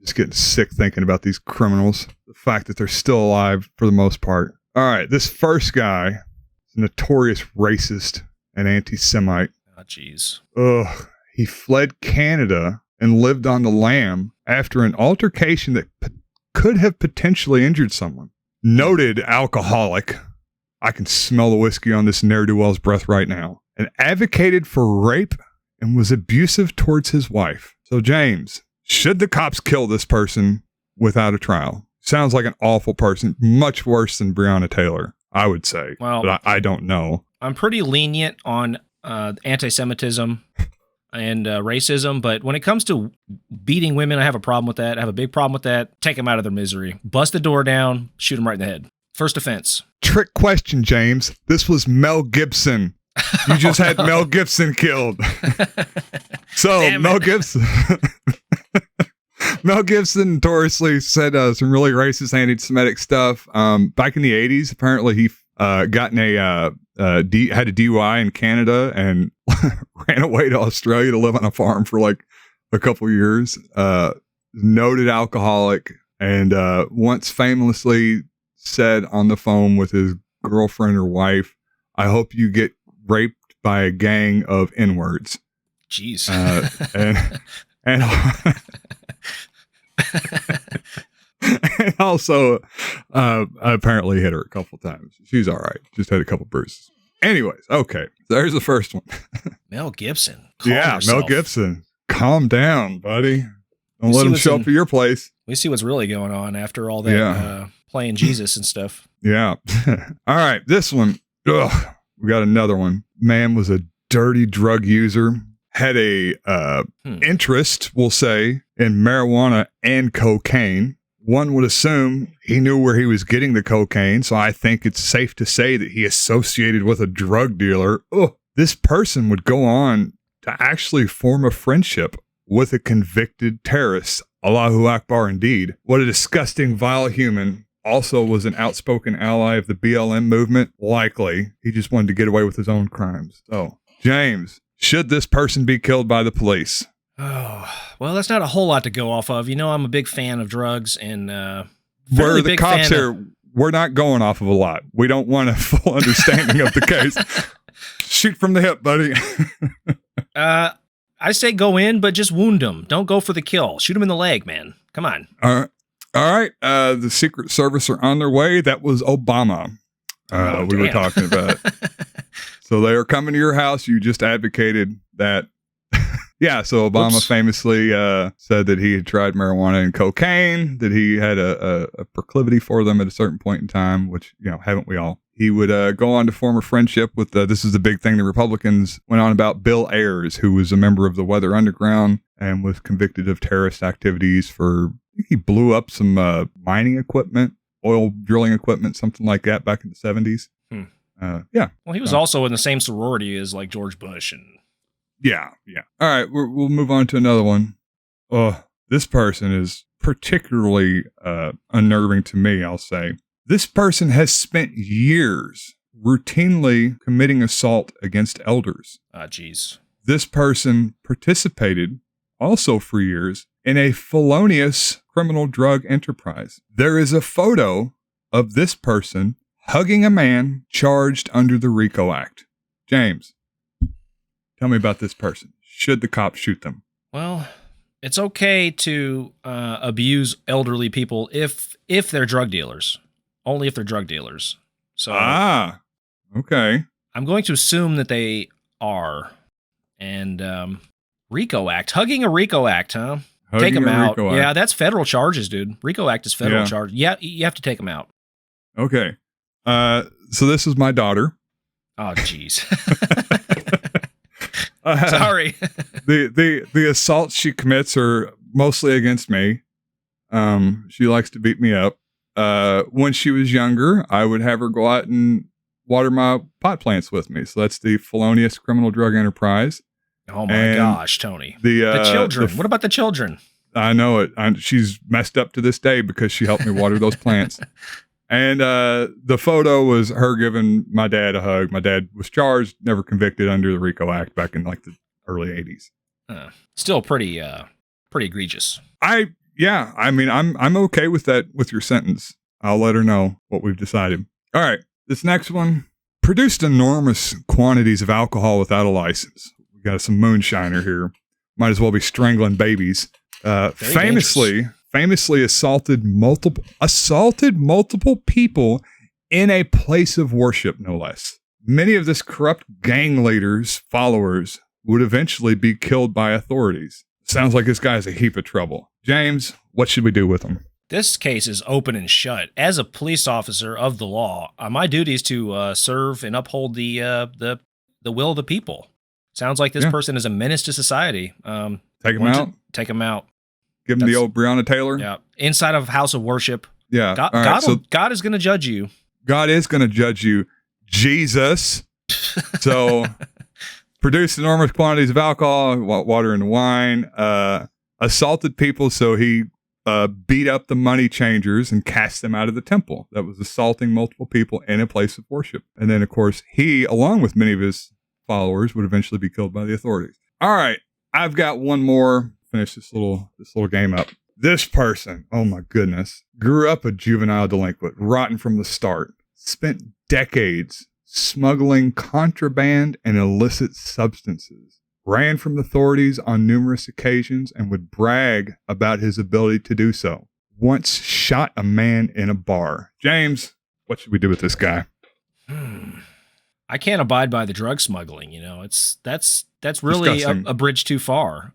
Just getting sick thinking about these criminals. The fact that they're still alive for the most part. All right, this first guy is a notorious racist and anti-Semite. Oh, jeez. He fled Canada and lived on the lam after an altercation that could have potentially injured someone. Noted alcoholic. I can smell the whiskey on this ne'er-do-well's breath right now. And advocated for rape and was abusive towards his wife. So, James, should the cops kill this person without a trial? Sounds like an awful person. Much worse than Breonna Taylor, I would say. Well, but I don't know. I'm pretty lenient on anti-Semitism and racism, but when it comes to beating women, I have a problem with that. I have a big problem with that. Take them out of their misery. Bust the door down, shoot them right in the head. First offense. Trick question, James. This was Mel Gibson. You just had Mel Gibson killed. So Mel Gibson notoriously said some really racist anti-Semitic stuff. Back in the 80s, apparently he had a DUI in Canada and ran away to Australia to live on a farm for like a couple years. Noted alcoholic, and once famously said on the phone with his girlfriend or wife, "I hope you get raped by a gang of N-words." Jeez. And also apparently hit her a couple times. She's all right. Just had a couple bruises. Anyways, okay. There's the first one. Mel Gibson. Calm yourself. Mel Gibson. Calm down, buddy. Don't let him show up at your place. We see what's really going on after all that playing Jesus and stuff. Yeah. All right. This one. We got another one. Man was a dirty drug user. Had a interest, we'll say, in marijuana and cocaine. One would assume he knew where he was getting the cocaine, so I think it's safe to say that he associated with a drug dealer. This person would go on to actually form a friendship with a convicted terrorist. Allahu Akbar indeed. What a disgusting, vile human. Also was an outspoken ally of the BLM movement. Likely, he just wanted to get away with his own crimes. So, James, should this person be killed by the police? Oh, well, that's not a whole lot to go off of. You know, I'm a big fan of drugs, and we're the cops here. We're not going off of a lot. We don't want a full understanding of the case. Shoot from the hip, buddy. I say go in, but just wound him. Don't go for the kill. Shoot him in the leg, man. Come on. All right. The Secret Service are on their way. That was Obama. We were talking about. So they are coming to your house. You just advocated that. Yeah. So Obama famously said that he had tried marijuana and cocaine, that he had a proclivity for them at a certain point in time, which, haven't we all? He would go on to form a friendship with, this is the big thing the Republicans went on about, Bill Ayers, who was a member of the Weather Underground and was convicted of terrorist activities for, I think he blew up some mining equipment, oil drilling equipment, something like that back in the 70s. Yeah. Well, he was also in the same sorority as like George Bush. And Yeah. All right. We'll move on to another one. This person is particularly unnerving to me, I'll say. This person has spent years routinely committing assault against elders. Ah, jeez. This person participated also for years in a felonious criminal drug enterprise. There is a photo of this person hugging a man charged under the RICO Act. James, tell me about this person. Should the cops shoot them? Well, it's okay to abuse elderly people if they're drug dealers. Only if they're drug dealers. So okay. I'm going to assume that they are. And RICO Act. Hugging a RICO Act, huh? Take them out. Yeah, that's federal charges, dude. RICO Act is federal charge. Yeah, you have to take them out. Okay. So this is my daughter. Oh, jeez. Sorry. The assaults she commits are mostly against me. She likes to beat me up. When she was younger, I would have her go out and water my pot plants with me. So that's the felonious criminal drug enterprise. Oh my gosh, Tony. The children. What about the children? I know it. She's messed up to this day because she helped me water those plants. And the photo was her giving my dad a hug. My dad was charged, never convicted under the RICO Act back in like the early 80s. Still pretty egregious. I'm okay with that, with your sentence. I'll let her know what we've decided. All right. This next one produced enormous quantities of alcohol without a license. We got some moonshiner here. Might as well be strangling babies. Famously assaulted multiple people in a place of worship, no less. Many of this corrupt gang leader's followers would eventually be killed by authorities. Sounds like this guy's a heap of trouble. James, what should we do with him? This case is open and shut. As a police officer of the law, my duty is to serve and uphold the will of the people. Sounds like this person is a menace to society. Take him out? Take him out. Give him the old Breonna Taylor? Yeah. Inside of house of worship. Yeah. God is going to judge you. God is going to judge you. Jesus. So produced enormous quantities of alcohol, water and wine, assaulted people. So he beat up the money changers and cast them out of the temple. That was assaulting multiple people in a place of worship. And then, of course, he, along with many of his followers, would eventually be killed by the authorities. All right. I've got one more. Finish this little game up. This person, oh my goodness, grew up a juvenile delinquent, rotten from the start, spent decades smuggling contraband and illicit substances, ran from the authorities on numerous occasions and would brag about his ability to do so. Once shot a man in a bar. James, what should we do with this guy? I can't abide by the drug smuggling. You know, that's really a bridge too far.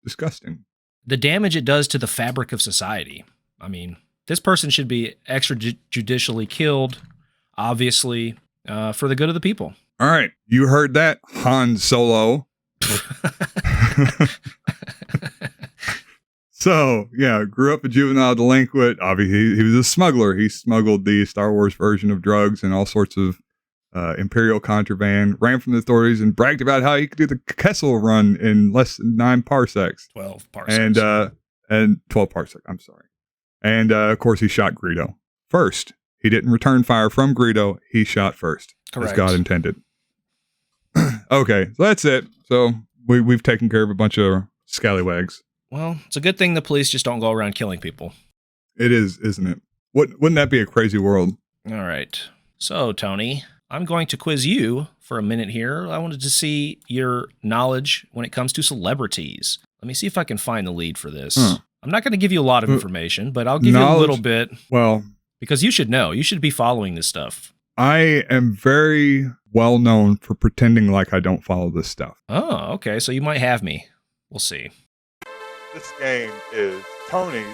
Disgusting. The damage it does to the fabric of society. I mean, this person should be extrajudicially killed, obviously, for the good of the people. All right. You heard that, Han Solo. So, yeah, grew up a juvenile delinquent. Obviously, he was a smuggler. He smuggled the Star Wars version of drugs and all sorts of imperial contraband, ran from the authorities and bragged about how he could do the Kessel run in less than 9 parsecs. 12 parsecs. And 12 parsecs, I'm sorry. And, of course, he shot Greedo first. He didn't return fire from Greedo. He shot first. Correct. As God intended. Okay, so that's it. So we've taken care of a bunch of scallywags. Well, it's a good thing the police just don't go around killing people. It is, isn't it? Wouldn't that be a crazy world? All right. So, Tony, I'm going to quiz you for a minute here. I wanted to see your knowledge when it comes to celebrities. Let me see if I can find the lead for this. I'm not going to give you a lot of information, but I'll give you a little bit. Well, because you should know. You should be following this stuff. I am very well known for pretending like I don't follow this stuff. Oh, okay. So you might have me. We'll see. This game is Tony's.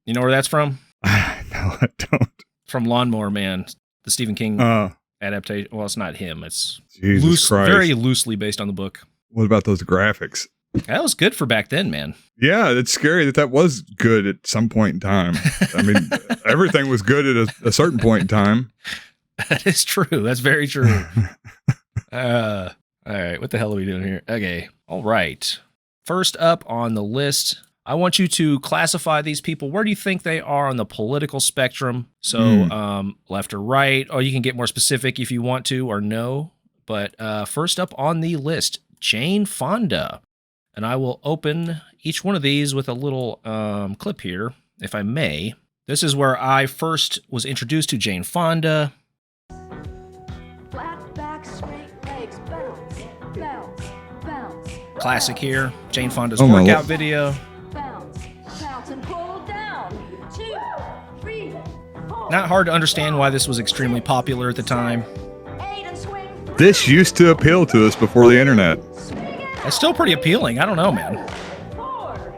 You know where that's from? No, I don't. From Lawnmower Man, the Stephen King adaptation. Well, it's not him. It's Jesus Christ. very loosely based on the book. What about those graphics? That was good for back then, man. Yeah, it's scary that was good at some point in time. I mean, everything was good at a certain point in time. That is true. That's very true. All right. What the hell are we doing here? Okay. All right. First up on the list, I want you to classify these people. Where do you think they are on the political spectrum? So left or right, or you can get more specific if you want to or no. But first up on the list, Jane Fonda. And I will open each one of these with a little clip here, if I may. This is where I first was introduced to Jane Fonda. Flat back, straight legs, bounce, bounce, bounce. Classic here. Jane Fonda's workout video. Bounce, bounce, and pull down. 2, 3, 4. Not hard to understand why this was extremely popular at the time. 8 and swing. This used to appeal to us before the internet. It's still pretty appealing. I don't know, man. 4,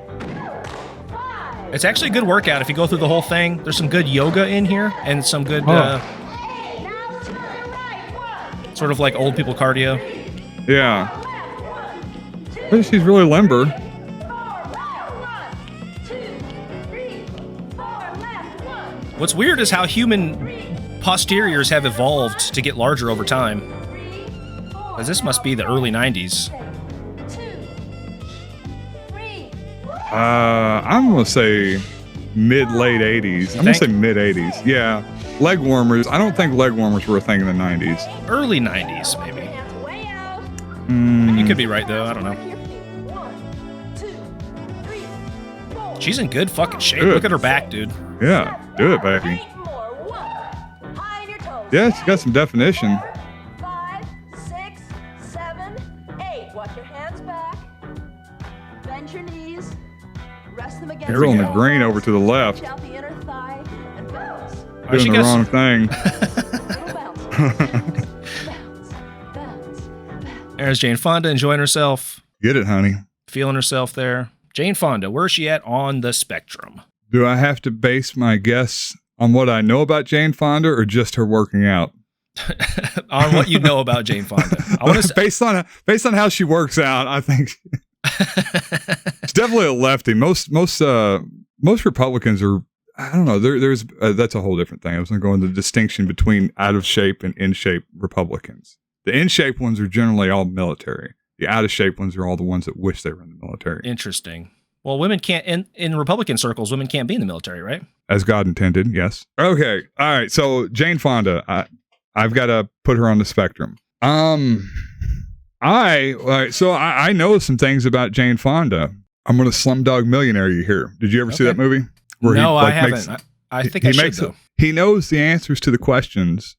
5. It's actually a good workout if you go through the whole thing. There's some good yoga in here and some good sort of like old people cardio. Yeah. But she's really limber. What's weird is how human posteriors have evolved to get larger over time. Because this must be the early 90s. I'm going to say mid-late 80s. I'm going to say mid-80s. Yeah. Leg warmers. I don't think leg warmers were a thing in the 90s. Early 90s, maybe. You could be right, though. I don't know. She's in good fucking shape. Good. Look at her back, dude. Yeah. Do it, baby. Yeah, she's got some definition. 5, 6, 7, 8. Walk your hands back. Bend your knees. Rest them against You're on the green over to the left. Out the inner thigh and bounce. Doing the wrong thing. There's Jane Fonda enjoying herself. Get it, honey. Feeling herself there. Jane Fonda, where is she at on the spectrum? Do I have to base my guess on what I know about Jane Fonda or just her working out? On what you know about Jane Fonda. I want to based on how she works out, I think she's definitely a lefty. Most Republicans are, I don't know. There's that's a whole different thing. I was going to go into the distinction between out of shape and in shape Republicans. The in shape ones are generally all military. The out of shape ones are all the ones that wish they were in the military. Interesting. Well, women can't, in Republican circles, women can't be in the military, right? As God intended, yes. Okay. All right. So Jane Fonda, I've got to put her on the spectrum. I know some things about Jane Fonda. I'm going to Slumdog Millionaire you here. Did you ever see that movie? No, I haven't. I think I should, though. He knows the answers to the questions.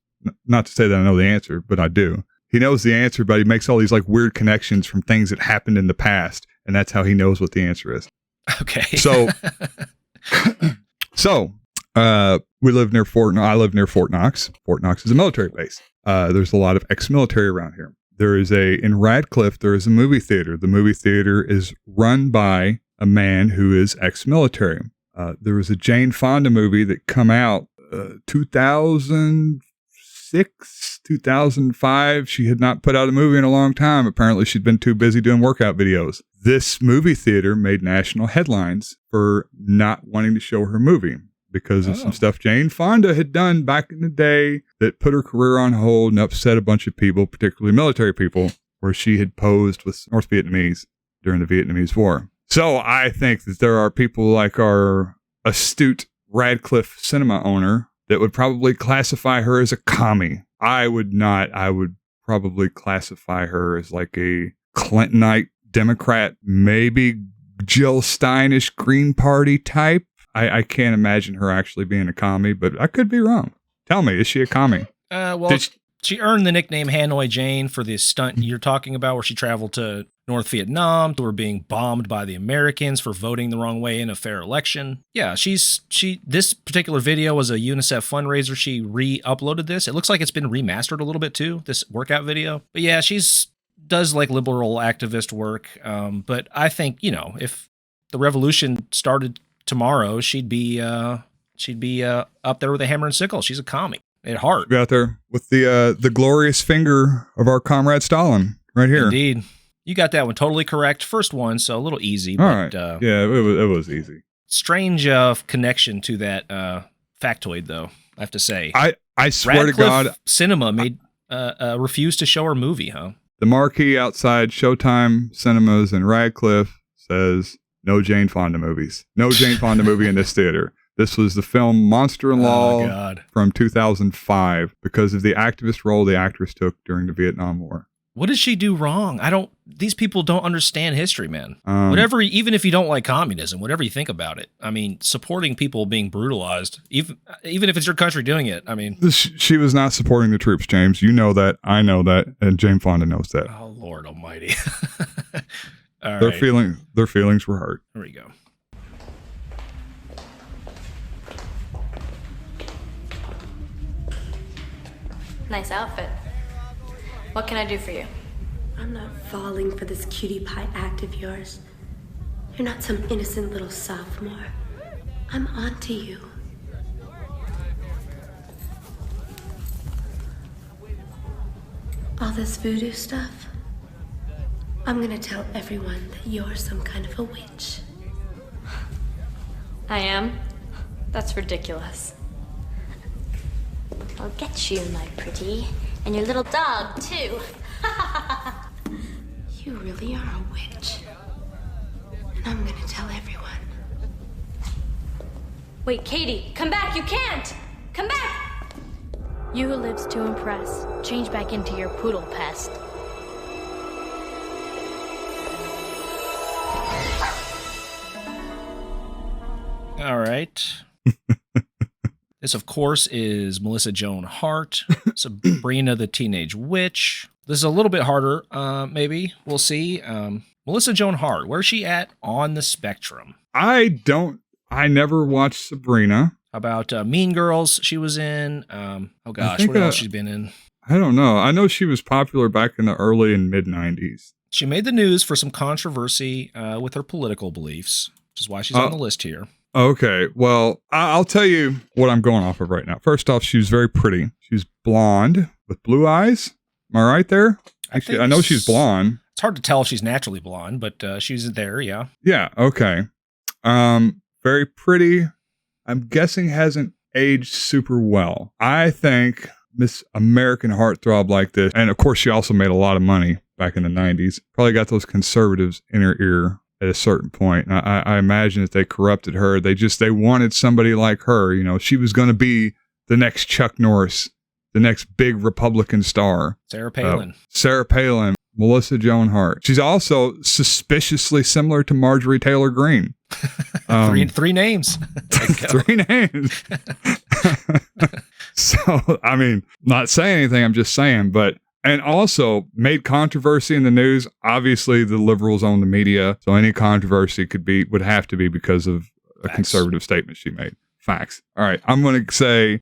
Not to say that I know the answer, but I do. He knows the answer, but he makes all these like weird connections from things that happened in the past, and that's how he knows what the answer is. Okay. So we live near I live near Fort Knox. Fort Knox is a military base. There's a lot of ex-military around here. In Radcliffe, there is a movie theater. The movie theater is run by a man who is ex-military. There was a Jane Fonda movie that come out 2006, 2005. She had not put out a movie in a long time. Apparently, she'd been too busy doing workout videos. This movie theater made national headlines for not wanting to show her movie because of some stuff Jane Fonda had done back in the day that put her career on hold and upset a bunch of people, particularly military people, where she had posed with North Vietnamese during the Vietnamese War. So I think that there are people like our astute Radcliffe cinema owner that would probably classify her as a commie. I would not. I would probably classify her as like a Clintonite Democrat, maybe Jill Steinish Green Party type. I can't imagine her actually being a commie, but I could be wrong. Tell me, is she a commie? She earned the nickname Hanoi Jane for the stunt you're talking about, where she traveled to North Vietnam, who were being bombed by the Americans for voting the wrong way in a fair election. Yeah, this particular video was a UNICEF fundraiser. She re-uploaded this. It looks like it's been remastered a little bit too, this workout video. But yeah, does like liberal activist work. But I think, if the revolution started tomorrow, she'd be up there with a hammer and sickle. She's a commie at heart. She'd be out there with the glorious finger of our comrade Stalin right here. Indeed. You got that one totally correct. First one, so a little easy. All But, right. Yeah, it was easy. Strange connection to that factoid, though, I have to say. I swear Radcliffe to God. Cinema made refused to show her movie, huh? The marquee outside Showtime Cinemas in Radcliffe says, no Jane Fonda movies. No Jane Fonda movie in this theater. This was the film Monster-in-Law from 2005 because of the activist role the actress took during the Vietnam War. What did she do wrong? These people don't understand history, man. Whatever, even if you don't like communism, whatever you think about it. I mean, supporting people being brutalized, even if it's your country doing it. I mean, she was not supporting the troops, James. You know that. I know that. And Jane Fonda knows that. Oh, Lord almighty. All their right. Their feelings were hurt. Here we go. Nice outfit. What can I do for you? I'm not falling for this cutie pie act of yours. You're not some innocent little sophomore. I'm onto you. All this voodoo stuff, I'm gonna tell everyone that you're some kind of a witch. I am? That's ridiculous. I'll get you, my pretty. And your little dog, too. You really are a witch. And I'm gonna tell everyone. Wait, Katie, come back, you can't! Come back! You who lives to impress, change back into your poodle pest. All right. This, of course, is Melissa Joan Hart, Sabrina the Teenage Witch. This is a little bit harder, maybe. We'll see. Melissa Joan Hart, where's she at on the spectrum? I never watched Sabrina. How about Mean Girls she was in? Oh, gosh, what else she's been in? I don't know. I know she was popular back in the early and mid-90s. She made the news for some controversy with her political beliefs, which is why she's on the list here. Okay, well, I'll tell you what I'm going off of right now. First off, she was very pretty. She's blonde with blue eyes. Am I right there? Actually, I know she's blonde. It's hard to tell if she's naturally blonde, but she's there, yeah. Yeah, okay. Very pretty. I'm guessing hasn't aged super well. I think Miss American heartthrob like this, and of course she also made a lot of money back in the 90s, probably got those conservatives in her ear at a certain point. And I imagine that they corrupted her. They wanted somebody like her. You know, she was going to be the next Chuck Norris, the next big Republican star. Sarah Palin. Melissa Joan Hart. She's also suspiciously similar to Marjorie Taylor Greene. Three names. Three names. So, I mean, not saying anything, I'm just saying, and also made controversy in the news. Obviously, the liberals own the media, so any controversy would have to be because of a conservative statement she made. Facts. All right, I'm going to say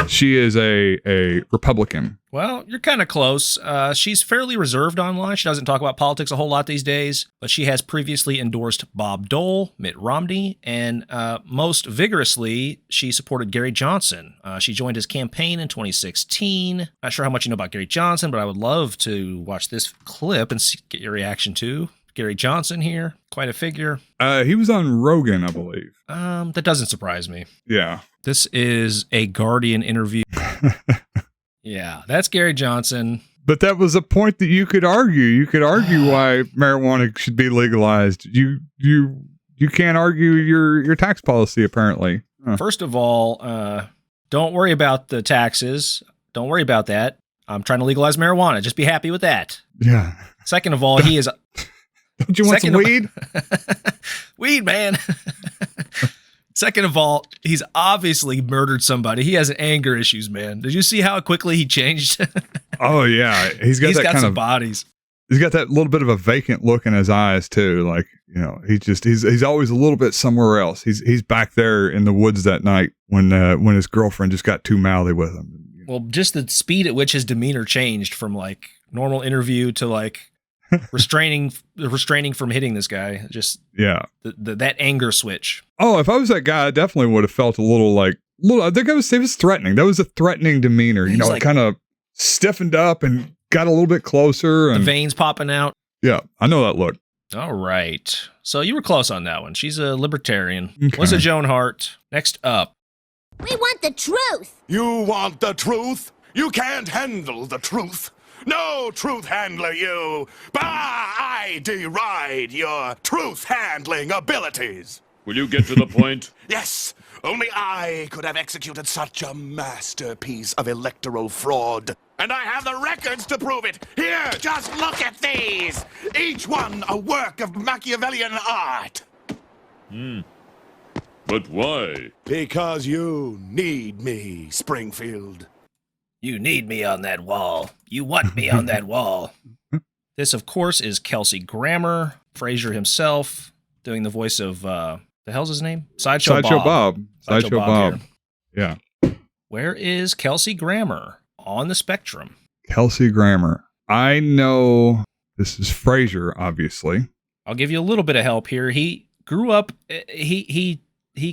she is a Republican. Well, you're kind of close. She's fairly reserved online. She doesn't talk about politics a whole lot these days, but she has previously endorsed Bob Dole, Mitt Romney, and most vigorously, she supported Gary Johnson. She joined his campaign in 2016. Not sure how much you know about Gary Johnson, but I would love to watch this clip and get your reaction to Gary Johnson here. Quite a figure. He was on Rogan, I believe. That doesn't surprise me. Yeah. This is a Guardian interview. Yeah, that's Gary Johnson. But that was a point that you could argue. You could argue why marijuana should be legalized. You can't argue your tax policy, apparently. Huh. First of all, don't worry about the taxes. Don't worry about that. I'm trying to legalize marijuana. Just be happy with that. Yeah. Second of all, he is... Don't you want some weed? Weed, man. Second of all, he's obviously murdered somebody. He has anger issues, man. Did you see how quickly he changed? Oh, yeah. He's got that kind some of bodies. He's got that little bit of a vacant look in his eyes, too. Like, you know, he's always a little bit somewhere else. He's back there in the woods that night when his girlfriend just got too mouthy with him. Well, just the speed at which his demeanor changed from like normal interview to like restraining from hitting this guy. Just that anger switch. Oh, if I was that guy, I definitely would have felt a little. I think it was threatening. That was a threatening demeanor. You know, like, kind of stiffened up and got a little bit closer, and the veins popping out. Yeah, I know that look. All right. So you were close on that one. She's a libertarian. Okay. What's a Joan Hart? Next up. We want the truth. You want the truth? You can't handle the truth. No truth handler, you. Bah, I deride your truth-handling abilities. Will you get to the point? Yes, only I could have executed such a masterpiece of electoral fraud. And I have the records to prove it. Here, just look at these. Each one a work of Machiavellian art. But why? Because you need me, Springfield. You need me on that wall. You want me on that wall. This, of course, is Kelsey Grammer, Fraser himself, doing the voice of, the hell's his name? Sideshow Bob. Sideshow Bob. Here. Yeah. Where is Kelsey Grammer on the spectrum? Kelsey Grammer. I know this is Fraser, obviously. I'll give you a little bit of help here. He grew up, he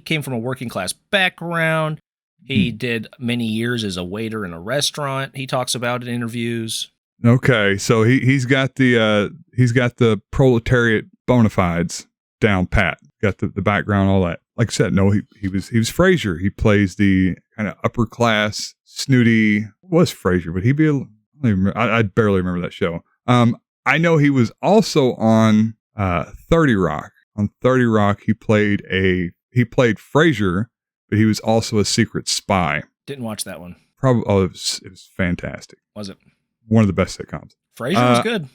came from a working class background. He did many years as a waiter in a restaurant. He talks about it in interviews. Okay, so he's got the proletariat bona fides down pat. Got the background, all that. Like I said, no, he was Fraser. He plays the kind of upper class, snooty. Was Fraser, but I barely remember that show. I know he was also on 30 Rock. On 30 Rock, he played Fraser, but he was also a secret spy. Didn't watch that one. Probably. Oh, it was fantastic. Was it? One of the best sitcoms. Frasier was good.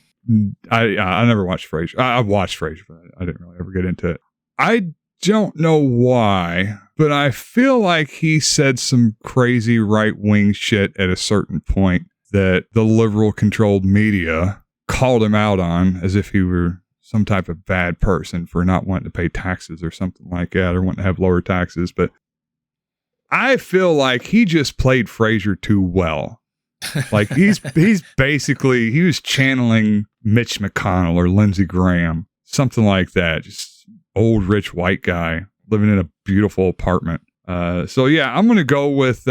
I never watched Frasier. I watched Frasier, but I didn't really ever get into it. I don't know why, but I feel like he said some crazy right-wing shit at a certain point that the liberal-controlled media called him out on as if he were some type of bad person for not wanting to pay taxes or something like that, or wanting to have lower taxes. But I feel like he just played Frasier too well. Like he's basically, he was channeling Mitch McConnell or Lindsey Graham, something like that. Just old rich white guy living in a beautiful apartment. So yeah, I'm going to go with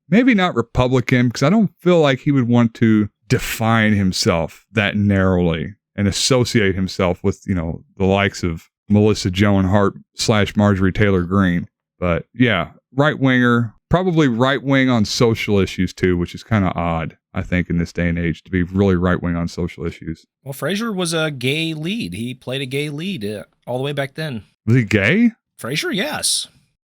maybe not Republican, because I don't feel like he would want to define himself that narrowly and associate himself with, the likes of Melissa Joan Hart / Marjorie Taylor Greene. But yeah, right winger. Probably right wing on social issues too, which is kind of odd, I think, in this day and age to be really right wing on social issues. Well, Frasier was a gay lead. He played a gay lead all the way back then. Was he gay? Frasier, yes.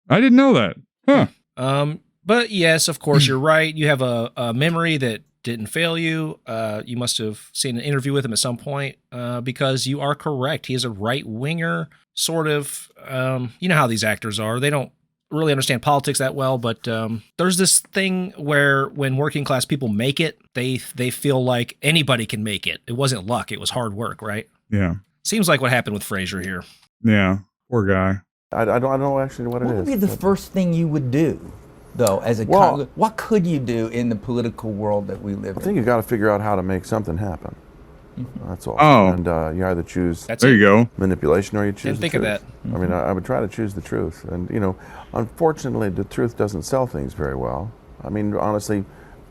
I didn't know that. Huh. But yes, of course, you're right. You have a memory that didn't fail you. You must have seen an interview with him at some point, because you are correct. He is a right winger, sort of. You know how these actors are. They don't really understand politics that well, but there's this thing where when working class people make it, they feel like anybody can make it. It wasn't luck, it was hard work, right? Yeah. Seems like what happened with Frasier here. Yeah, poor guy. I don't know actually what it is. What would be the first thing you would do, though, as a what could you do in the political world that we live in? I think you got to figure out how to make something happen. That's all. Oh. And you either choose there you go. manipulation or you choose Didn't the think truth. of that. I mean, I would try to choose the truth. And, unfortunately, the truth doesn't sell things very well. I mean, honestly,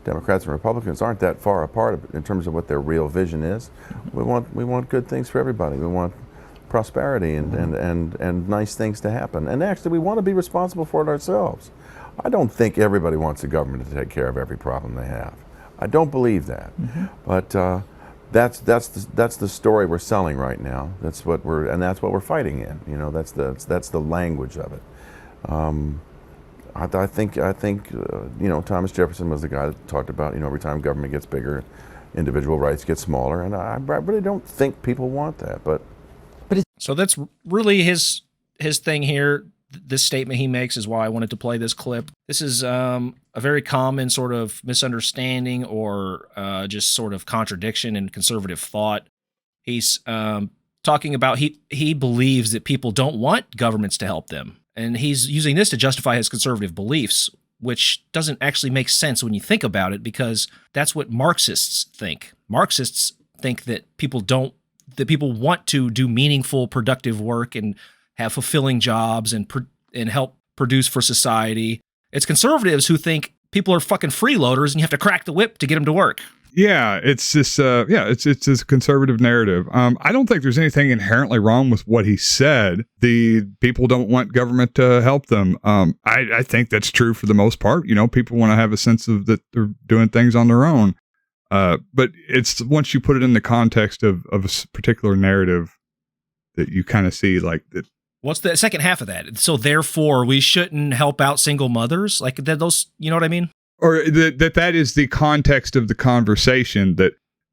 Democrats and Republicans aren't that far apart in terms of what their real vision is. We want good things for everybody. We want prosperity and nice things to happen. And actually, we want to be responsible for it ourselves. I don't think everybody wants the government to take care of every problem they have. I don't believe that. But that's the story we're selling right now. That's what we're fighting in. That's the language of it. I think Thomas Jefferson was the guy that talked about every time government gets bigger, individual rights get smaller, and I really don't think people want that. But so that's really his thing here. This statement he makes is why I wanted to play this clip. This is a very common sort of misunderstanding or just sort of contradiction in conservative thought. He's talking about he believes that people don't want governments to help them. And he's using this to justify his conservative beliefs, which doesn't actually make sense when you think about it, because that's what Marxists think. Marxists think that people want to do meaningful, productive work and have fulfilling jobs and help produce for society. It's conservatives who think people are fucking freeloaders and you have to crack the whip to get them to work. Yeah, it's just it's this conservative narrative. I don't think there's anything inherently wrong with what he said. The people don't want government to help them. I think that's true for the most part. You know, people want to have a sense of that they're doing things on their own. But it's once you put it in the context of a particular narrative that you kind of see like that. What's the second half of that? So therefore, we shouldn't help out single mothers, like those. You know what I mean? Or that is the context of the conversation,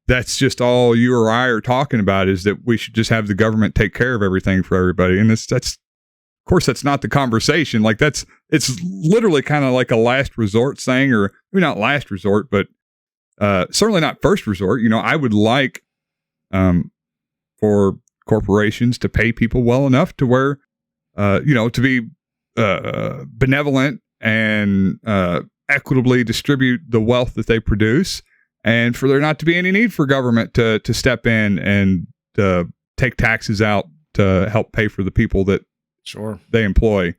that's just all you or I are talking about, is that we should just have the government take care of everything for everybody. And that's of course, that's not the conversation. Like it's literally kind of like a last resort thing, or maybe not last resort, but certainly not first resort. You know, I would like for corporations to pay people well enough to where, to be benevolent and equitably distribute the wealth that they produce, and for there not to be any need for government to step in and take taxes out to help pay for the people that they employ.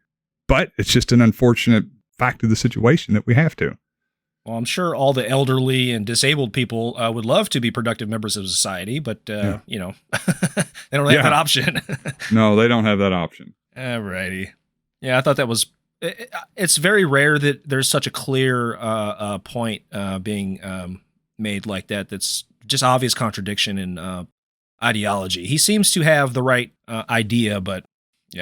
But it's just an unfortunate fact of the situation that we have to. Well, I'm sure all the elderly and disabled people would love to be productive members of society, but they don't have that option. No, they don't have that option. All righty. Yeah, I thought that was. It's very rare that there's such a clear point being made like that. That's just obvious contradiction in ideology. He seems to have the right idea, but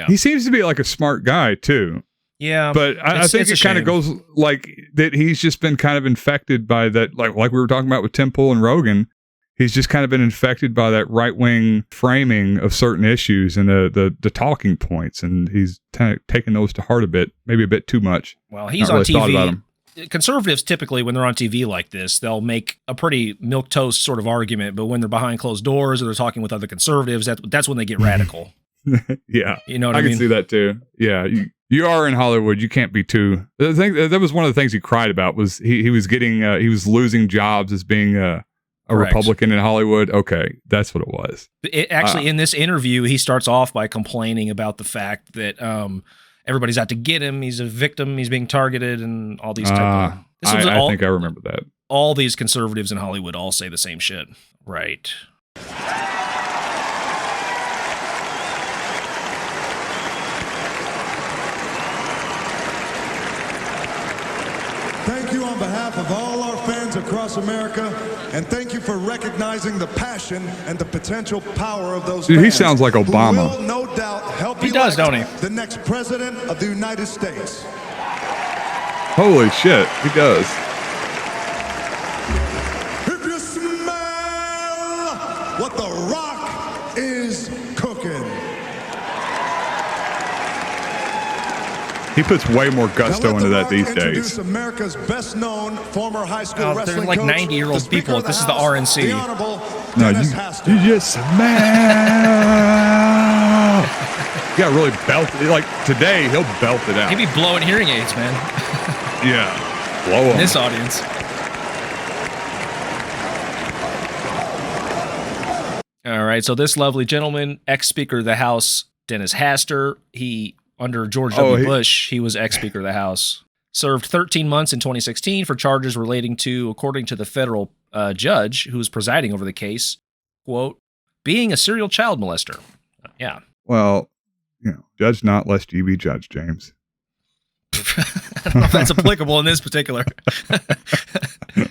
he seems to be like a smart guy too. Yeah, but I think it kind of goes like that. He's just been kind of infected by that, like we were talking about with Tim Pool and Rogan. He's just kind of been infected by that right-wing framing of certain issues and the talking points, and he's taken those to heart a bit, maybe a bit too much. Well, he's on TV. Conservatives typically, when they're on TV like this, they'll make a pretty milquetoast sort of argument, but when they're behind closed doors or they're talking with other conservatives, that's when they get radical. Yeah, you know what I mean? I can see that too. Yeah, you are in Hollywood. You can't be too. I think that was one of the things he cried about was he was getting he was losing jobs as being a Republican in Hollywood. Okay, that's what it was. Actually, in this interview, he starts off by complaining about the fact that everybody's out to get him. He's a victim. He's being targeted, and all these type of. I think I remember that. All these conservatives in Hollywood all say the same shit, right? Thank you on behalf of all our fans across America, and thank you for recognizing the passion and the potential power of those fans. He sounds like Obama. Who will no doubt help he does, don't he? The next president of the United States. Holy shit, he does. If you smell what The Rock is cooking. He puts way more gusto into that these days. America's best known former high school wrestling there's like coach, 90-year-old people. This is the RNC. No, you just smell. Yeah, really belt it. Like today, he'll belt it out. He'd be blowing hearing aids, man. Yeah, blow him. This audience. All right, so this lovely gentleman, ex-Speaker of the House, Dennis Haster, under George W. Bush, he was ex-Speaker of the House. Served 13 months in 2016 for charges relating to, according to the federal judge who was presiding over the case, quote, being a serial child molester. Yeah. Well, judge not lest ye be judged, James. I don't know if that's applicable in this particular.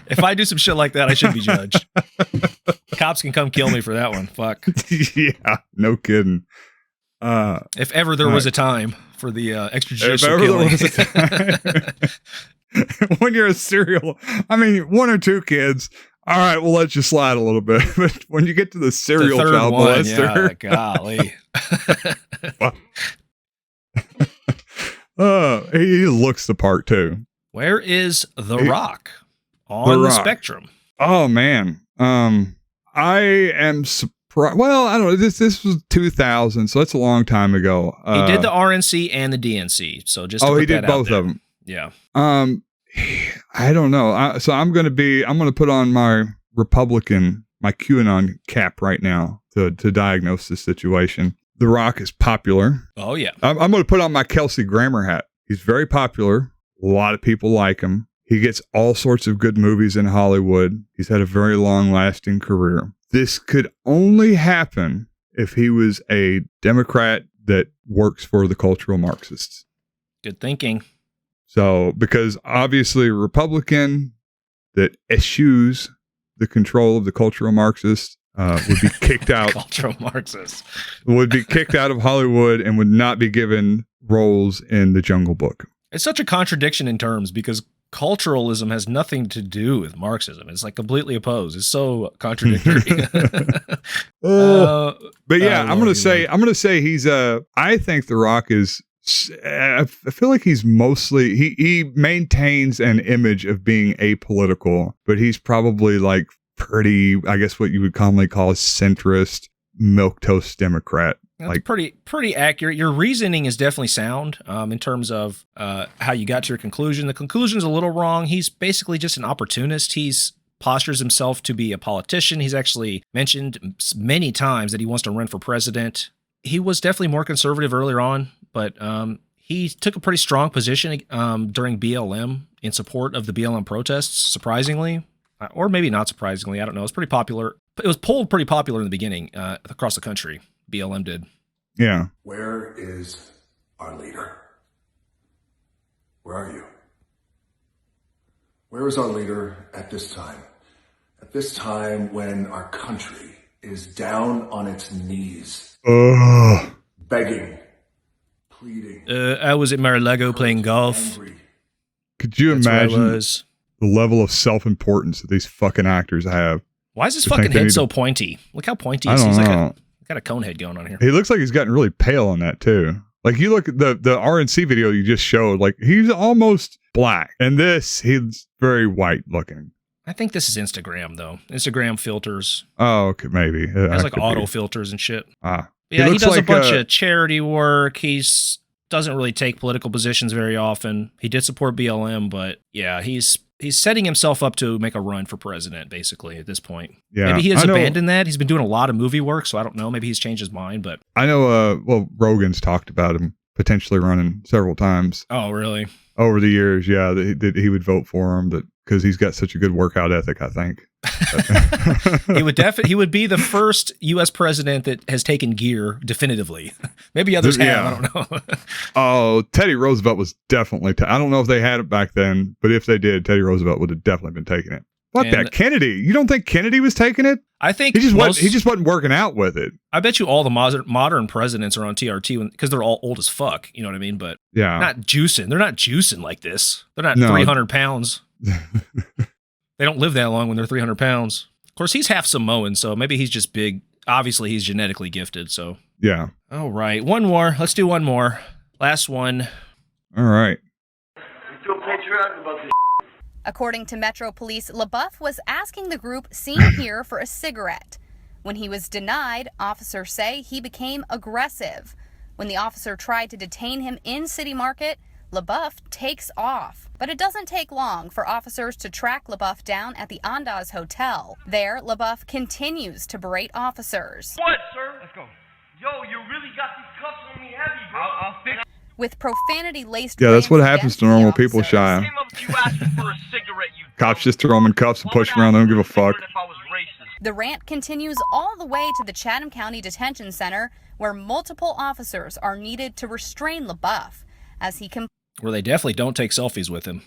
If I do some shit like that, I should be judged. Cops can come kill me for that one. Fuck. Yeah, no kidding. If ever there was a time for the extrajudicial killing. When you're a serial, I mean, 1 or 2 kids, all right, we'll let you slide a little bit. But when you get to the serial child molester, golly. He looks the part too. Where is The Rock on the spectrum? Oh man, I am surprised. Well, I don't know. This was 2000, so that's a long time ago. He did the RNC and the DNC, so just he did both of them. Yeah. I don't know. So I'm going to put on my Republican, my QAnon cap right now to diagnose this situation. The Rock is popular. Oh yeah. I'm going to put on my Kelsey Grammer hat. He's very popular. A lot of people like him. He gets all sorts of good movies in Hollywood. He's had a very long-lasting career. This could only happen if he was a Democrat that works for the cultural Marxists. Good thinking. So, because obviously a Republican that eschews the control of the cultural Marxists would be kicked out. Cultural Marxists. Would be kicked out of Hollywood and would not be given roles in the Jungle Book. It's such a contradiction in terms because culturalism has nothing to do with Marxism. It's like completely opposed. It's so contradictory. But yeah, I'm going to say he's I think The Rock is, I feel like he's mostly, he maintains an image of being apolitical, but he's probably like pretty, I guess what you would commonly call a centrist milquetoast Democrat. That's like pretty accurate. Your reasoning is definitely sound in terms of how you got to your conclusion. The conclusion's a little wrong. He's basically just an opportunist. He's postures himself to be a politician. He's actually mentioned many times that he wants to run for president. He was definitely more conservative earlier on, but he took a pretty strong position during BLM in support of the BLM protests, surprisingly. Or maybe not surprisingly. I don't know. It's pretty popular. It was polled pretty popular in the beginning across the country. BLM did. Yeah. Where is our leader? Where are you? Where is our leader at this time? At this time when our country is down on its knees, begging, pleading. I was at Mar-a-Lago playing golf. Could you imagine the level of self-importance that these fucking actors have? Why is his fucking head so pointy? Look how pointy he is. He's like got a cone head going on here. He looks like he's gotten really pale on that too. Like you look at the RNC video you just showed, like he's almost black. And this, he's very white looking. I think this is Instagram though. Instagram filters. Oh, okay, maybe. It has like auto filters and shit. Yeah, he does like a bunch of charity work. He's doesn't really take political positions very often. He did support BLM, but yeah, he's setting himself up to make a run for president, basically, at this point. Yeah, maybe he has abandoned that. He's been doing a lot of movie work, so I don't know. Maybe he's changed his mind, but... I know, Rogan's talked about him potentially running several times. Oh, really? Over the years, yeah, that he would vote for him, because he's got such a good workout ethic, I think. He would be the first U.S. president that has taken gear definitively. Maybe others have. I don't know. Oh, Teddy Roosevelt was definitely. I don't know if they had it back then, but if they did, Teddy Roosevelt would have definitely been taking it. Fuck that Kennedy. You don't think Kennedy was taking it? I think he just wasn't working out with it. I bet you all the modern presidents are on TRT because they're all old as fuck. You know what I mean? But yeah, not juicing. They're not juicing like this. They're not 300 pounds. They don't live that long when they're 300 pounds. Of course, he's half Samoan, so maybe he's just big. Obviously, he's genetically gifted, so. Yeah. All right. One more. Let's do one more. Last one. All right. According to Metro Police, Labeouf was asking the group seen here for a cigarette. When he was denied, officers say he became aggressive. When the officer tried to detain him in City Market, Labeouf takes off. But it doesn't take long for officers to track Labeouf down at the Andaz Hotel. There, Labeouf continues to berate officers. What, sir? Let's go. Yo, you really got these cuffs on me heavy, bro. I'll fix it. With profanity-laced... Yeah, that's what happens to normal people, Shia. Came up to you asking for a cigarette, you Cops just throw them in cuffs and push them around. They don't give a fuck. The rant continues all the way to the Chatham County Detention Center, where multiple officers are needed to restrain Labeouf as he... Where they definitely don't take selfies with him.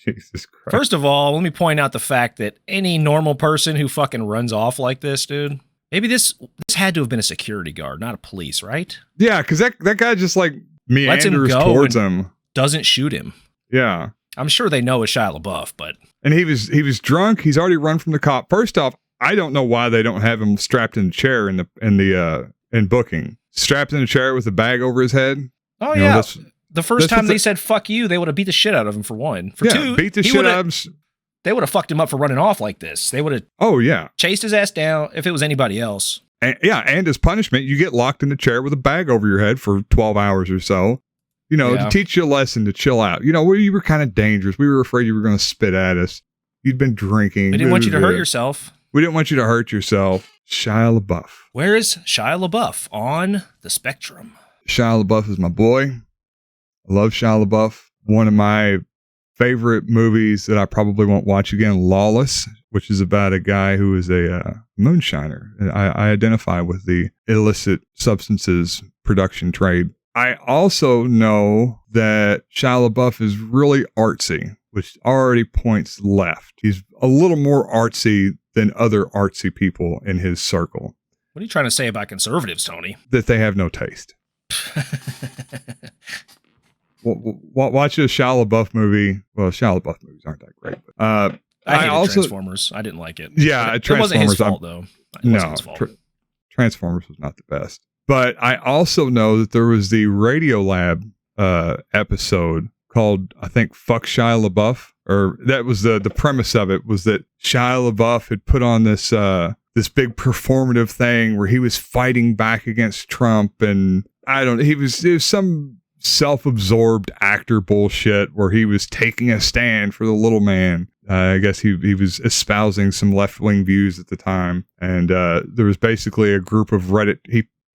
Jesus Christ. First of all, let me point out the fact that any normal person who fucking runs off like this, dude, maybe this had to have been a security guard, not a police, right? Yeah, because that guy just like meanders towards him. Doesn't shoot him. Yeah. I'm sure they know it's Shia LaBeouf, but... And he was drunk. He's already run from the cop. First off, I don't know why they don't have him strapped in the chair in booking. Strapped in a chair with a bag over his head. Oh, yeah. The first time they said fuck you, they would have beat the shit out of him for one. For two, beat the shit out of him. They would have fucked him up for running off like this. They would have chased his ass down if it was anybody else. And as punishment, you get locked in the chair with a bag over your head for 12 hours or so. You know, to teach you a lesson to chill out. You know, you were kind of dangerous. We were afraid you were going to spit at us. You'd been drinking. We didn't want you to hurt yourself. We didn't want you to hurt yourself. Shia LaBeouf. Where is Shia LaBeouf on the spectrum? Shia LaBeouf is my boy. I love Shia LaBeouf. One of my favorite movies that I probably won't watch again, Lawless, which is about a guy who is a moonshiner. And I identify with the illicit substances production trade. I also know that Shia LaBeouf is really artsy, which already points left. He's a little more artsy than other artsy people in his circle. What are you trying to say about conservatives, Tony? That they have no taste. Watch a Shia LaBeouf movie. Well, Shia LaBeouf movies aren't that great. But, I hated Transformers. I didn't like it. Yeah, it wasn't his fault, though. No, Transformers was not the best. But I also know that there was the Radiolab episode called, I think, Fuck Shia LaBeouf. Or that was the premise of it, was that Shia LaBeouf had put on this this big performative thing where he was fighting back against Trump. And it was some self-absorbed actor bullshit where he was taking a stand for the little man. I guess he was espousing some left-wing views at the time. And there was basically a group of Reddit.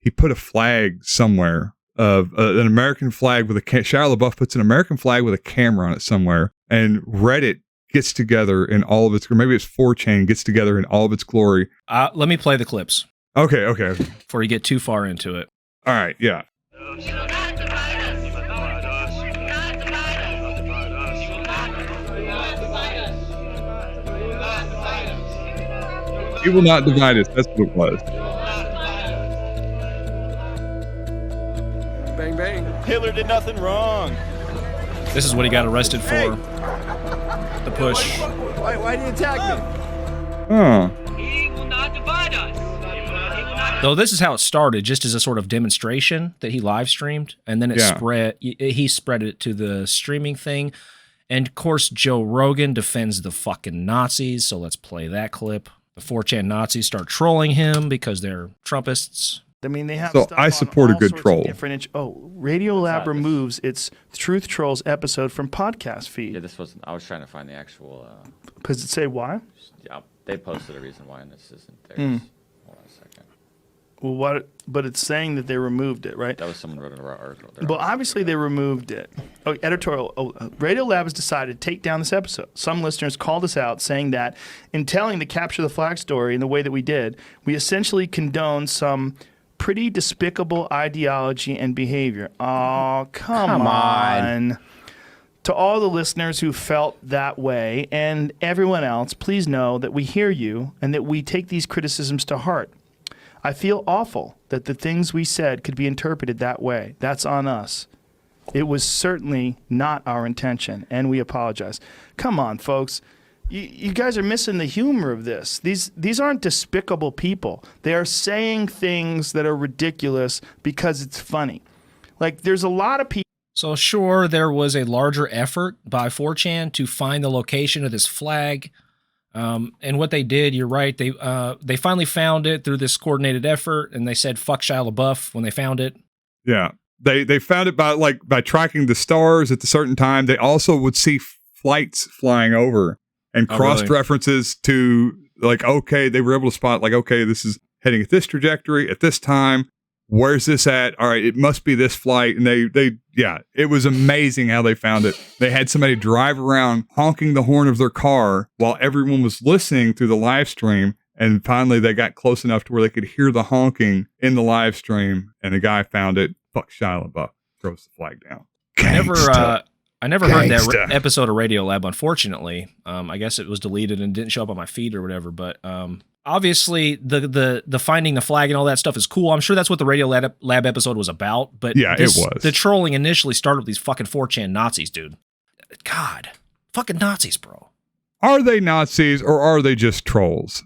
He put a flag somewhere of an American flag with Shia LaBeouf puts an American flag with a camera on it somewhere, and Reddit gets together in all of its, or maybe it's 4chan gets together in all of its glory. Let me play the clips. Okay. Before you get too far into it. All right, yeah. He will not divide us. That's what it was. Bang, bang. Hitler did nothing wrong. This is what he got arrested for. The push. Why did you attack me? Huh. He will not divide us. Though this is how it started, just as a sort of demonstration that he live streamed, and then he spread it to the streaming thing. And of course, Joe Rogan defends the fucking Nazis, so let's play that clip. The 4chan Nazis start trolling him because they're Trumpists. I mean, they have so stuff I support on a good all sorts troll. of different Radiolab removes its Truth Trolls episode from podcast feed. Yeah, this wasn't. I was trying to find the actual. Does it say why? Yeah, they posted a reason why, and this isn't theirs. Hold on a second. Well, what? But it's saying that they removed it, right? That was someone wrote an article. Well, obviously they removed it. Oh, editorial. Radiolab has decided to take down this episode. Some listeners called us out, saying that in telling the capture the flag story in the way that we did, we essentially condone some pretty despicable ideology and behavior. Oh, come on. To all the listeners who felt that way and everyone else, please know that we hear you and that we take these criticisms to heart. I feel awful that the things we said could be interpreted that way. That's on us. It was certainly not our intention, and we apologize. Come on, folks. You guys are missing the humor of this. These aren't despicable people. They are saying things that are ridiculous because it's funny. Like, there's a lot of people. So sure, there was a larger effort by 4chan to find the location of this flag. And what they did, you're right, they finally found it through this coordinated effort, and they said fuck Shia LaBeouf when they found it. Yeah. They found it by tracking the stars at a certain time. They also would see flights flying over and cross-references to, like, okay, they were able to spot, like, okay, this is heading at this trajectory at this time. Where's this at? All right, it must be this flight. And it was amazing how they found it. They had somebody drive around honking the horn of their car while everyone was listening through the live stream. And finally, they got close enough to where they could hear the honking in the live stream. And the guy found it. Fuck Shia LaBeouf. Throws the flag down. I never heard that episode of Radiolab, unfortunately. I guess it was deleted and didn't show up on my feed or whatever. But obviously, the finding the flag and all that stuff is cool. I'm sure that's what the Radiolab episode was about. But yeah, it was. The trolling initially started with these fucking 4chan Nazis, dude. God. Fucking Nazis, bro. Are they Nazis or are they just trolls?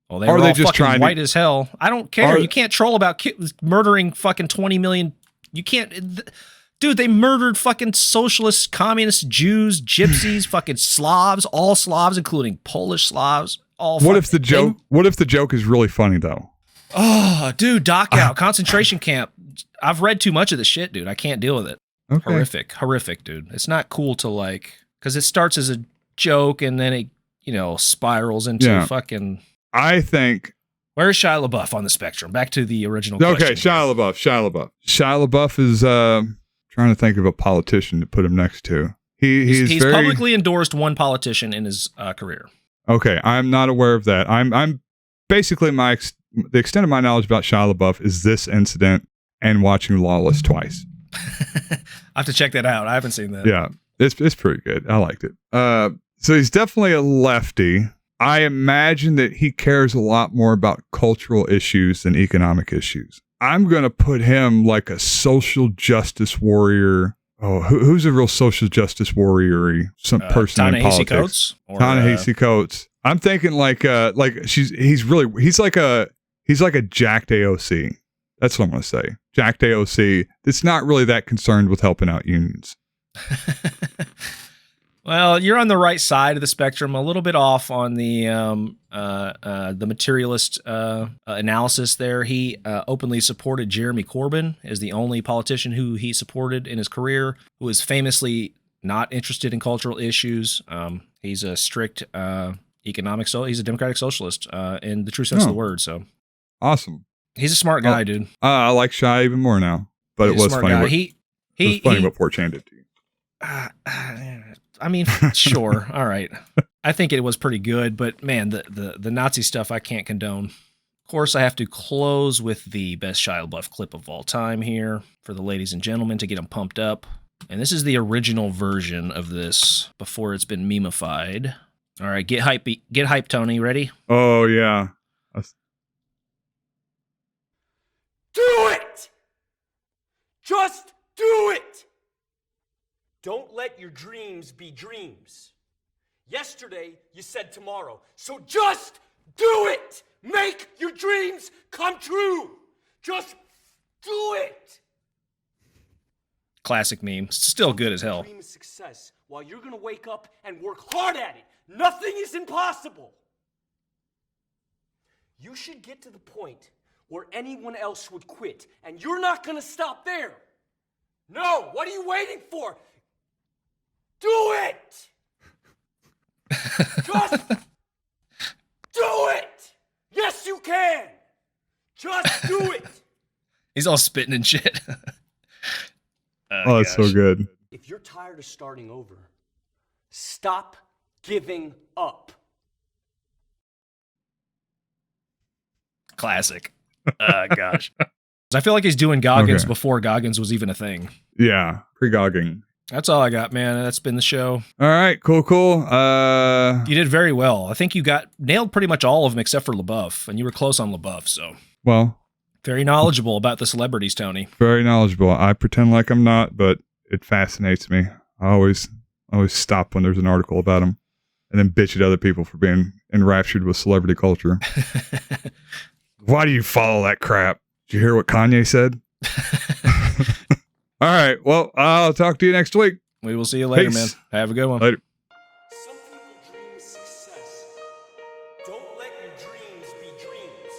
Well, they were all fucking white as hell. I don't care. You can't troll about murdering fucking 20 million. You can't... Dude, they murdered fucking socialists, communists, Jews, gypsies, fucking Slavs, all Slavs, including Polish Slavs. What if the joke is really funny though? Oh, dude, Dachau, concentration camp. I've read too much of this shit, dude. I can't deal with it. Okay. Horrific, dude. It's not cool to like, because it starts as a joke and then it, spirals into fucking. I think. Where's Shia LaBeouf on the spectrum? Back to the original question. Okay, Shia LaBeouf. Shia LaBeouf is trying to think of a politician to put him next to. He's very publicly endorsed one politician in his career. Okay, I'm not aware of that. I'm basically the extent of my knowledge about Shia LaBeouf is this incident and watching Lawless twice. I have to check that out. I haven't seen that. Yeah, it's pretty good. I liked it. So he's definitely a lefty. I imagine that he cares a lot more about cultural issues than economic issues. I'm going to put him like a social justice warrior. Oh, who's a real social justice warrior-y person in politics? Coates? Ta-Nehisi Coates. I'm thinking like he's like a jacked AOC. That's what I'm going to say. Jacked AOC. It's not really that concerned with helping out unions. Well, you're on the right side of the spectrum, a little bit off on the materialist analysis there. He openly supported Jeremy Corbyn as the only politician who he supported in his career, who is famously not interested in cultural issues. He's a strict he's a democratic socialist in the true sense of the word. So awesome. He's a smart guy, dude. I like Shia even more now, but it was funny. It was funny what 4chan did to you. I mean, sure. All right. I think it was pretty good, but man, the Nazi stuff I can't condone. Of course, I have to close with the best Shia LaBeouf clip of all time here for the ladies and gentlemen to get them pumped up. And this is the original version of this before it's been memeified. All right, get hype, Tony. Ready? Oh, yeah. Do it! Just do it! Don't let your dreams be dreams. Yesterday, you said tomorrow. So just do it! Make your dreams come true! Just do it! Classic meme. Still good as hell. Dream of success while you're gonna wake up and work hard at it. Nothing is impossible. You should get to the point where anyone else would quit, and you're not gonna stop there. No, what are you waiting for? Do it! Just do it! Yes, you can! Just do it! He's all spitting and shit. Oh, that's so good. If you're tired of starting over, stop giving up. Classic. Gosh. I feel like he's doing Goggins before Goggins was even a thing. Yeah, pre-Gogging. That's all I got, man. That's been the show. All right, cool. You did very well. I think you nailed pretty much all of them except for LaBeouf, and you were close on LaBeouf, so. Well. Very knowledgeable about the celebrities, Tony. Very knowledgeable. I pretend like I'm not, but it fascinates me. I always stop when there's an article about them and then bitch at other people for being enraptured with celebrity culture. Why do you follow that crap? Did you hear what Kanye said? All right. Well, I'll talk to you next week. We will see you later, man. Have a good one. Later. Some people dream success. Don't let your dreams be dreams.